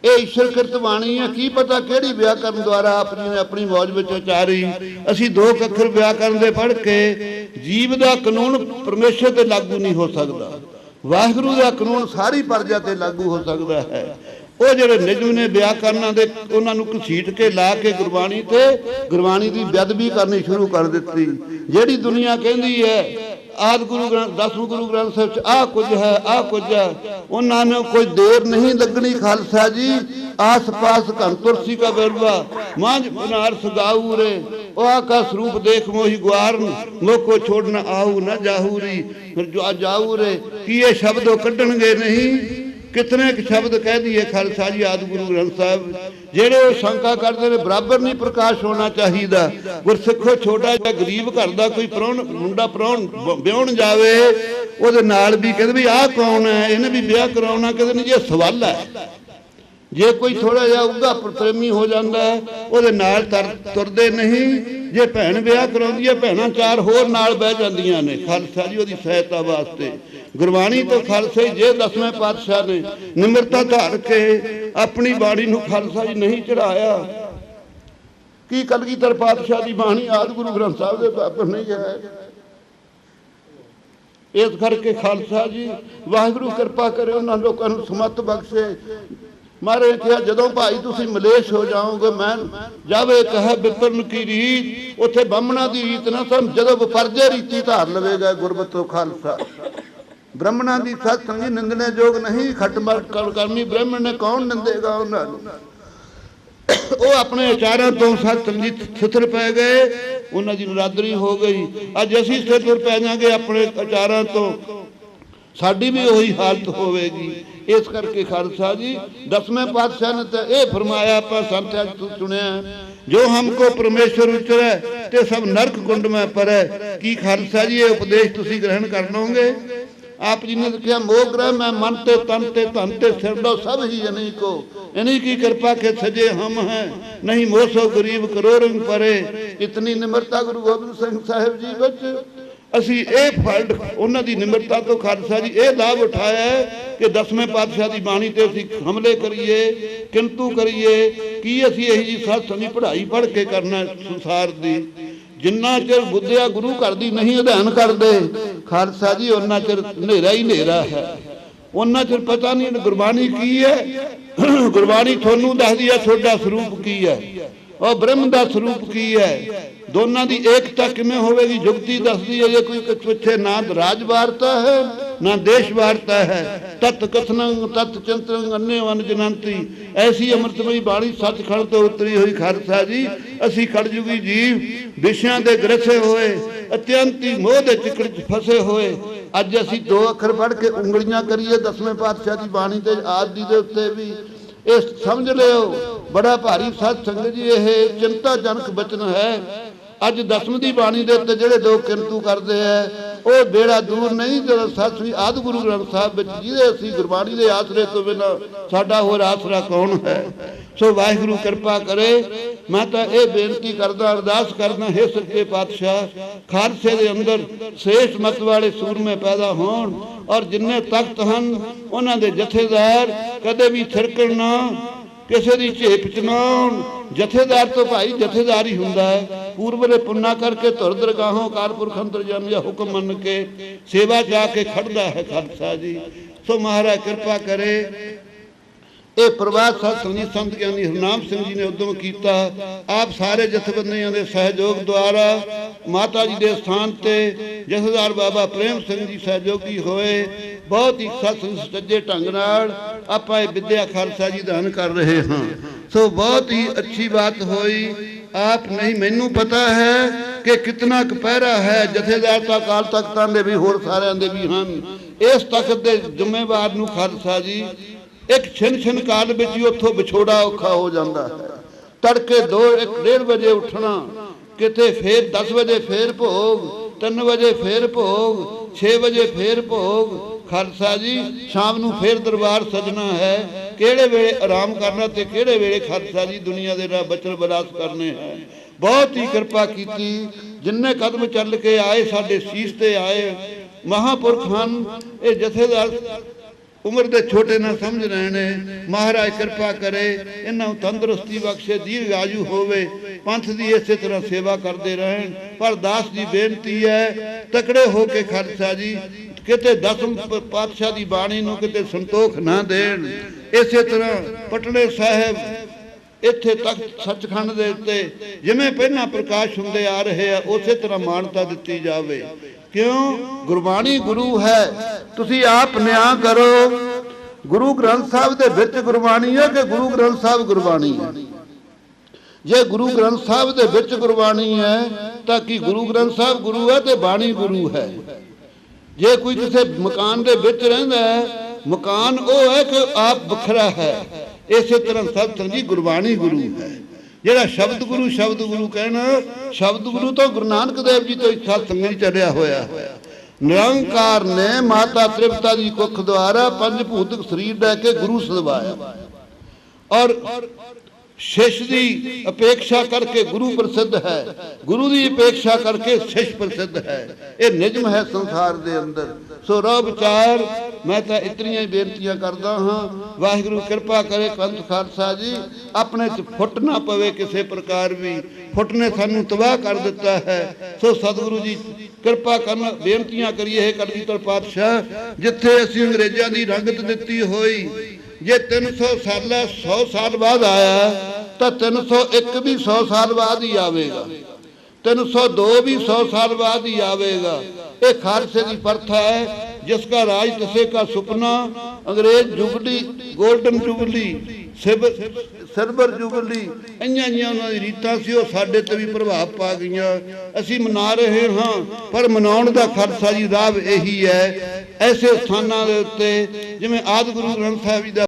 ये ईश्वर कृत बाणी है। की पता केड़ी व्याकरण द्वारा आपने ने अपनी मौज विच उचारी। असी 2 अखर व्याकरण दे पढ़ के जीव दा कानून परमेश्वर ते लागू नहीं हो सकदा। वाहिगुरू दा कानून सारी प्रजा ते लागू हो सकदा है। ਉਹ ਜਿਹੜੇ ਨਿਯਮ ਨੇ ਵਿਆਕਰਨਾਂ ਦੇ ਉਹਨਾਂ ਨੂੰ ਘਸੀਟ ਕੇ ਲਾ ਕੇ ਗੁਰਬਾਣੀ ਦੀ ਬੇਅਦਬੀ ਕਰਨੀ ਸ਼ੁਰੂ ਕਰ ਦਿੱਤੀ। ਜਿਹੜੀ ਦੁਨੀਆ ਕਹਿੰਦੀ ਹੈ ਆਦਿ ਗੁਰੂ ਗ੍ਰੰਥ 10ਵੇਂ ਗੁਰੂ ਗ੍ਰੰਥ ਸਾਹਿਬ 'ਚ ਆਹ ਕੁਝ ਹੈ ਆਹ ਕੁਝ ਹੈ, ਉਹਨਾਂ ਨੂੰ ਕੋਈ ਦੇਰ ਨਹੀਂ ਲੱਗਣੀ ਖਾਲਸਾ ਜੀ। आस पास कन तुलसी का बेरवा मांझ बनारस गाऊ रे, ओ आका स्वरूप देख मोहि ग्वारन, मोको छोड़ना आहू न जाहूरी। फिर जो जाऊ रे कि ये शब्द कढ़णगे नहीं। कितने शब्द कह दिए खालसा जी आदि गुरु ग्रंथ साहब। जेड़े शंका करते हैं बराबर नहीं प्रकाश होना चाहिए। गुरसिखो छोटा जिहा गरीब घर का कोई प्राहुण मुंडा प्राहुण ब्याहण जावे ਉਹਦੇ ਨਾਲ भी कहते भी आह कौन है, इन्हें भी ब्याह कराउणा, कहते नहीं ये सवाल है। ਜੇ ਕੋਈ ਥੋੜਾ ਜਿਹਾ ਉੱਗਾ ਪ੍ਰੇਮੀ ਹੋ ਜਾਂਦਾ ਹੈ ਉਹਦੇ ਨਾਲ ਤੁਰਦੇ ਨਹੀਂ। ਜੇ ਭੈਣ ਵਿਆਹ ਕਰਾਉਂਦੀ ਹੈ, ਭੈਣਾਂ 4 ਹੋਰ ਨਾਲ ਬਹਿ ਜਾਂਦੀਆਂ ਨੇ ਖਾਲਸਾ ਜੀ ਉਹਦੀ ਸਹਾਇਤਾ ਵਾਸਤੇ। ਗੁਰਬਾਣੀ ਤੋਂ ਖਾਲਸੇ ਜੇ 10ਵੇਂ ਪਾਤਸ਼ਾਹ ਨੇ ਨਿਮਰਤਾ ਧਾਰ ਕੇ ਆਪਣੀ ਬਾਣੀ ਨੂੰ ਖਾਲਸਾ ਜੀ ਨਹੀਂ ਚੜਾਇਆ। ਕੀ ਕਲਗੀਧਰ ਪਾਤਸ਼ਾਹ ਦੀ ਬਾਣੀ ਆਦਿ ਗੁਰੂ ਗ੍ਰੰਥ ਸਾਹਿਬ ਦੇ ਬਰਾਬਰ ਨਹੀਂ ਹੈ। ਇਸ ਕਰਕੇ ਖਾਲਸਾ ਜੀ ਵਾਹਿਗੁਰੂ ਕਿਰਪਾ ਕਰੇ, ਉਹਨਾਂ ਲੋਕਾਂ ਨੂੰ ਸਮਤ ਬਖਸ਼ੇ। ਮਹਾਰਾਜ ਕਿਹਾ ਜਦੋਂ ਭਾਈ ਤੁਸੀਂ ਮਲੇਸ਼ ਹੋ ਜਾਓਗੇ, ਮੈਂ ਜਾਵੇ ਕਹੇ ਵਿਪਰਨ ਕੀ ਰੀਤ, ਉੱਥੇ ਬਾਹਮਣਾ ਦੀ ਰੀਤ ਨਾ ਸਮ, ਜਦੋਂ ਵਿਪਰਜੇ ਰੀਤੀ ਧਾਰ ਲਵੇਗਾ ਗੁਰਬਤੋਂ ਖਾਲਸਾ। ਬ੍ਰਾਹਮਣਾਂ ਦੀ ਸਤ ਸੰਗੀ ਨਿੰਦਣੇ ਯੋਗ ਨਹੀਂ, ਖੱਟਮਲ ਕਰਨੀ ਬ੍ਰਾਹਮਣ ਨੇ ਕੌਣ ਨਿੰਦੇਗਾ ਉਹਨਾਂ ਨੂੰ। ਉਹ ਆਪਣੇ ਆਚਾਰਾਂ ਤੋਂ ਸਤ ਸੰਗੀ ਛਿੱਤਰ ਪੈ ਗਏ, ਉਹਨਾਂ ਦੀ ਨਰਾਦਰੀ ਹੋ ਗਈ। ਅੱਜ ਅਸੀਂ ਛਿੱਤਰ ਪੈ ਜਾਵਾਂਗੇ ਆਪਣੇ ਆਚਾਰਾਂ ਤੋਂ, ਸਾਡੀ ਵੀ ਉਹੀ ਹਾਲਤ ਹੋਵੇਗੀ। ਇਸ ਕਰਕੇ ਖਾਲਸਾ ਜੀ 10ਵੇਂ ਪਾਤਸ਼ਾਹ ਨੇ ਤਾਂ ਇਹ ਫਰਮਾਇਆ, ਆਪਾਂ ਸੰਤ ਅੱਜ ਸੁਣਿਆ, ਜੋ ਹਮਕੋ ਪਰਮੇਸ਼ਵਰ ਉਚਰੈ ਤੇ ਸਭ ਨਰਕ ਕੁੰਡ ਮੈਂ ਪਰੈ। ਕੀ ਖਾਲਸਾ ਜੀ ਇਹ ਉਪਦੇਸ਼ ਤੁਸੀਂ ਗ੍ਰਹਿਣ ਕਰ ਲਓਗੇ? ਆਪ ਜੀ ਨੇ ਕਿਹਾ, ਮੋਹ ਗ੍ਰਹਿ ਮੈਂ ਮਨ ਤੇ ਤਨ ਤੇ ਧਨ ਤੇ ਸਿਰਦੋ ਸਭ ਹੀ ਇਨੀ ਕੋ, इन्हीं की कृपा के सजे हम हैं, नहीं मोसो गरीब करोड़न परे। इतनी निमरता गुरु गोबिंद सिंह साहिब जी विच ਅਸੀਂ ਇਹ ਫਲ ਉਹਨਾਂ ਦੀ ਨਿਮਰਤਾ ਤੋਂ ਖਾਲਸਾ ਜੀ ਇਹ ਲਾਭ ਉਠਾਇਆ ਕਿ 10ਵੇਂ ਪਾਤਸ਼ਾਹ ਦੀ ਬਾਣੀ ਤੇ ਅਸੀਂ ਹਮਲੇ ਕਰੀਏ, ਕਿੰਤੂ ਕਰੀਏ। ਕੀ ਅਸੀਂ ਇਹੀ ਜੀ ਸਾਥੋਂ ਪੜ੍ਹਾਈ ਪੜ੍ਹ ਕੇ ਕਰਨਾ ਸੰਸਾਰ ਦੀ? ਜਿੰਨਾ ਚਿਰ ਬੁੱਧਿਆ ਗੁਰੂ ਘਰ ਦੀ ਨਹੀਂ ਅਧਿਐਨ ਕਰਦੇ ਖਾਲਸਾ ਜੀ, ਉਹਨਾਂ ਚਿਰ ਹਨੇਰਾ ਹੀ ਹਨੇਰਾ ਹੈ। ਉਹਨਾਂ ਚਿਰ ਪਤਾ ਨਹੀਂ ਗੁਰਬਾਣੀ ਕੀ ਹੈ। ਗੁਰਬਾਣੀ ਤੁਹਾਨੂੰ ਦੱਸਦੀ ਹੈ ਤੁਹਾਡਾ ਸਰੂਪ ਕੀ ਹੈ, ਉਹ ਬ੍ਰਹਮ ਦਾ ਸਰੂਪ ਕੀ ਹੈ। ਦੋਨਾਂ ਦੀ ਏਕਤਾ ਕਿਵੇਂ ਹੋਵੇਗੀ? ਜੁਗਤੀ ਦੱਸਦੀ ਹੈ। ਜੇ ਕੋਈ ਪਿੱਛੇ ਨਾ ਰਾਜ ਵਾਰਤਾ ਹੈ ਨਾ ਦੇਸ਼ ਵਾਰਤਾ ਹੈ। ਤਤ ਕਥਨੰ ਤਤ ਚਿੰਤਨੰ ਅੰਨੇ ਵਨ ਜਨੰਤੀ, ਐਸੀ ਅੰਮ੍ਰਿਤਮਈ ਬਾਣੀ ਸੱਚਖੰਡ ਤੋਂ ਉਤਰੀ ਹੋਈ ਖਾਲਸਾ ਜੀ। ਅਸੀਂ ਕਲਯੁਗੀ ਜੀਵ ਵਿਸ਼ਿਆਂ ਦੇ ਗ੍ਰਸੇ ਹੋਏ, ਅਤਿਅੰਤੀ ਮੋਹ ਦੇ ਚਿਕੜ 'ਚ ਫਸੇ ਹੋਏ। ਅੱਜ ਅਸੀਂ 2 ਅੱਖਰ ਪੜ੍ਹ ਕੇ ਉਂਗਲੀਆਂ ਕਰੀਏ 10ਵੇਂ ਪਾਤਸ਼ਾਹ ਦੀ ਬਾਣੀ ਤੇ ਆਦਿ ਦੇ ਉੱਤੇ ਵੀ, ਇਹ ਸਮਝ ਲਿਓ ਬੜਾ ਭਾਰੀ ਸਤ ਸੰਗਤ ਜੀ, ਇਹ ਚਿੰਤਾਜਨਕ ਬਚਨ ਹੈ। ਅੱਜ 10ਵੀਂ ਦੀ ਬਾਣੀ ਦੇ ਉੱਤੇ ਜਿਹੜੇ ਲੋਕ ਕਿੰਤੂ ਕਰਦੇ ਆ, ਉਹ ਬੇੜਾ ਦੂਰ ਨਹੀਂ ਜਦੋਂ ਸਤਿ ਆਦਿ ਗੁਰੂ ਗ੍ਰੰਥ ਸਾਹਿਬ ਵਿੱਚ ਜਿਹਦੇ ਅਸੀਂ ਗੁਰਬਾਣੀ ਦੇ ਆਸਰੇ ਤੋਂ ਬਿਨਾਂ ਸਾਡਾ ਹੋਰ ਆਸਰਾ ਕੌਣ ਹੈ। ਸੋ ਵਾਹਿਗੁਰੂ ਕਿਰਪਾ ਕਰੇ। ਮੈਂ ਤਾਂ ਇਹ ਬੇਨਤੀ ਕਰਦਾ, ਅਰਦਾਸ ਕਰਦਾ, ਹੈ ਸੱਚੇ ਪਾਤਸ਼ਾਹ ਖਾਲਸੇ ਦੇ ਅੰਦਰ ਸ੍ਰੇਸ਼ਟ ਮਤ ਵਾਲੇ ਸੂਰਮੇ ਪੈਦਾ ਹੋਣ, ਔਰ ਜਿੰਨੇ ਤਖਤ ਹਨ ਉਹਨਾਂ ਦੇ ਜਥੇਦਾਰ ਕਦੇ ਵੀ ਥਿਰਕਣ ਨਾ, ਕਿਸੇ ਦੀ ਝੇਪ ਚ ਨਾ ਆਉਣ। ਜਥੇਦਾਰ ਤੋਂ ਭਾਈ ਜਥੇਦਾਰ ਹੀ ਹੁੰਦਾ ਹੈ। ਪੂਰਬਲੇ ਪੁੰਨਾ ਕਰਕੇ ਧੁਰ ਦਰਗਾਹੋਂ ਅਕਾਲ ਪੁਰਖ ਅੰਤਰਜਾਮੀ ਦਾ ਹੁਕਮ ਮੰਨ ਕੇ ਸੇਵਾ ਜਾ ਕੇ ਖੜਦਾ ਹੈ ਖਾਲਸਾ ਜੀ। ਸੋ ਮਹਾਰਾਜ ਕਿਰਪਾ ਕਰੇ। ਇਹ ਪ੍ਰਵਾਦ ਸਤਿ ਸੰਤ ਗਿਆਨੀ ਹਰਨਾਮ ਸਿੰਘ ਜੀ ਨੇ ਉਦਮ ਕੀਤਾ। ਆਪ ਸਾਰੇ ਜਥੇਬੰਦੀਆਂ ਦੇ ਸਹਿਯੋਗ ਦੁਆਰਾ ਮਾਤਾ ਜੀ ਦੇ ਸਥਾਨ ਤੇ ਜਥੇਦਾਰ ਬਾਬਾ ਪ੍ਰੇਮ ਸਿੰਘ ਜੀ ਸਹਿਯੋਗੀ ਹੋਏ। ਬਹੁਤ ਹੀ ਸੱਜੇ ਢੰਗ ਨਾਲ ਆਪਾਂ ਇਹ ਵਿਦਿਆ ਖਾਲਸਾ ਜੀ ਦਾਨ ਕਰ ਰਹੇ ਹਾਂ। ਸੋ ਬਹੁਤ ਹੀ ਅੱਛੀ ਬਾਤ ਹੋਈ। ਆਪ ਨਹੀਂ, ਮੈਨੂੰ ਪਤਾ ਹੈ ਕਿ ਕਿਤਨਾ ਕੁ ਪਹਿਰਾ ਹੈ। ਜਥੇਦਾਰ ਤਾਂ ਅਕਾਲ ਤਖਤਾਂ ਦੇ ਵੀ ਹੋਰ ਸਾਰਿਆਂ ਦੇ ਵੀ ਹਨ। ਇਸ ਤਖਤ ਦੇ ਜ਼ਿੰਮੇਵਾਰ ਨੂੰ ਖਾਲਸਾ ਜੀ ਇੱਕ ਛਿਨ ਕਾਲ ਵਿੱਚ ਹੀ ਉੱਥੋਂ ਵਿਛੋੜਾ ਔਖਾ ਹੋ ਜਾਂਦਾ ਹੈ। ਤੜਕੇ 2-1-1:30 ਵਜੇ ਉੱਠਣਾ, ਕਿਤੇ ਫੇਰ 10 ਵਜੇ ਫੇਰ ਭੋਗ, 3 ਵਜੇ ਫੇਰ ਭੋਗ, 6 ਵਜੇ ਫੇਰ ਭੋਗ। ਖਾਲਸਾ ਜੀ ਸ਼ਾਮ ਨੂੰ ਫੇਰ ਦਰਬਾਰ ਸਜਣਾ ਹੈ। ਕਿਹੜੇ ਵੇਲੇ ਆਰਾਮ ਕਰਨਾ ਤੇ ਕਿਹੜੇ ਵੇਲੇ ਖਾਲਸਾ ਜੀ ਦੁਨੀਆ ਦੇ ਰਾਹ ਬਚਨ ਬਲਾਸ ਕਰਨੇ ਹੈ। ਬਹੁਤ ਹੀ ਕਿਰਪਾ ਕੀਤੀ। ਜਿੰਨੇ ਕਦਮ ਚੱਲ ਕੇ ਆਏ ਸਾਡੇ ਸੀਸ ਤੇ ਆਏ ਮਹਾਂਪੁਰਖ ਹਨ। ਇਹ ਜਥੇਦਾਰ ਉਮਰ ਦੇ ਛੋਟੇ ਨਾ ਸਮਝ ਰਹੇ ਨੇ। ਮਹਾਰਾਜ ਕਿਰਪਾ ਕਰੇ, ਇਹਨਾਂ ਨੂੰ ਤੰਦਰੁਸਤੀ ਬਖਸ਼ੇ, ਦੀਰਘ ਆਯੂ ਹੋਵੇ, ਪੰਥ ਦੀ ਇਸੇ ਤਰ੍ਹਾਂ ਸੇਵਾ ਕਰਦੇ ਰਹਿਣ। ਪਰ ਦਾਸ ਜੀ ਬੇਨਤੀ ਹੈ, ਤਕੜੇ ਹੋ ਕੇ ਖਾਲਸਾ ਜੀ ਕਿਤੇ 10ਵੇਂ ਪਾਤਸ਼ਾਹ ਦੀ ਬਾਣੀ ਨੂੰ ਕਿਤੇ ਸੰਤੋਖ ਨਾ ਦੇਣ। ਇਸੇ ਤਰ੍ਹਾਂ ਪਟਨੇ ਸਾਹਿਬ ਇੱਥੇ ਤਖਤ ਸੱਚਖੰਡ ਦੇ ਉੱਤੇ ਜਿਵੇਂ ਪਹਿਲਾਂ ਪ੍ਰਕਾਸ਼ ਹੁੰਦੇ ਆ ਰਹੇ ਆ, ਉਸੇ ਤਰ੍ਹਾਂ ਮਾਨਤਾ ਦਿੱਤੀ ਜਾਵੇ। ਕਿਉਂ? ਗੁਰਬਾਣੀ ਗੁਰੂ ਹੈ। ਤੁਸੀਂ ਆਪ ਨਿਆਂ ਕਰੋ। ਗੁਰੂ ਗ੍ਰੰਥ ਸਾਹਿਬ ਦੇ ਵਿੱਚ ਗੁਰਬਾਣੀ ਹੈ ਕਿ ਗੁਰੂ ਗ੍ਰੰਥ ਸਾਹਿਬ ਗੁਰਬਾਣੀ ਹੈ? ਜੇ ਗੁਰੂ ਗ੍ਰੰਥ ਸਾਹਿਬ ਦੇ ਵਿੱਚ ਗੁਰਬਾਣੀ ਹੈ ਤਾਂ ਕੀ ਗੁਰੂ ਗ੍ਰੰਥ ਸਾਹਿਬ ਗੁਰੂ ਹੈ ਤੇ ਬਾਣੀ ਗੁਰੂ ਹੈ? ਜੇ ਕੋਈ ਕਿਸੇ ਮਕਾਨ ਦੇ ਵਿੱਚ ਰਹਿੰਦਾ ਹੈ, ਮਕਾਨ ਉਹ ਹੈ ਕਿ ਆਪ ਵੱਖਰਾ ਹੈ। ਇਸੇ ਤਰ੍ਹਾਂ ਸਭ ਸੰਗੀ ਗੁਰਬਾਣੀ ਗੁਰੂ ਹੈ। ਜਿਹੜਾ ਸ਼ਬਦ ਗੁਰੂ ਕਹਿਣਾ, ਸ਼ਬਦ ਗੁਰੂ ਤੋਂ ਗੁਰੂ ਨਾਨਕ ਦੇਵ ਜੀ ਤੋਂ ਸਤ ਸੰਗਤ ਚੱਲਿਆ ਹੋਇਆ। ਨਿਰੰਕਾਰ ਨੇ ਮਾਤਾ ਤ੍ਰਿਪਤਾ ਦੀ ਕੁੱਖ ਦੁਆਰਾ 5 ਭੂਤਕ ਸਰੀਰ ਲੈ ਕੇ ਗੁਰੂ ਸਦਵਾਇਆ। ਔਰ शिष्य की अपेक्षा करके गुरु प्रसिद्ध है, गुरु की अपेक्षा करके शिष्य प्रसिद्ध है। ये निजम है संसार के अंदर। सो रह विचार मैं तो इतनियां ही बेनतियां करदा हाँ। वाहिगुरु कृपा करे पंथ खालसा जी अपने च फुट ना पवे किसी प्रकार भी। फुट ने सानू तबाह कर दिता है। सो सतगुरु जी कृपा करना बेनतियां करिए है कलगीधर पातशाह, जिथे असीं अंग्रेज़ां दी रंगत दिती होई जे 300 साल 100 साल बाद आया तो 301 भी 100 साल बाद ही आवेगा, 302 भी 100 साल बाद ही आवेगा। ये खालसे की प्रथा है, जिसका राज तिसे का सुपना। अंग्रेज jubilee, golden jubilee, silver jubilee, उन्होंने रीतां सी वो साडे ते भी प्रभाव पा गई। असीं मना रहे हाँ, पर मनाउण दा खालसा जी राह यही है। ऐसे स्थानां दे उत्ते जिवें आदि गुरु ग्रंथ साहिब जी दा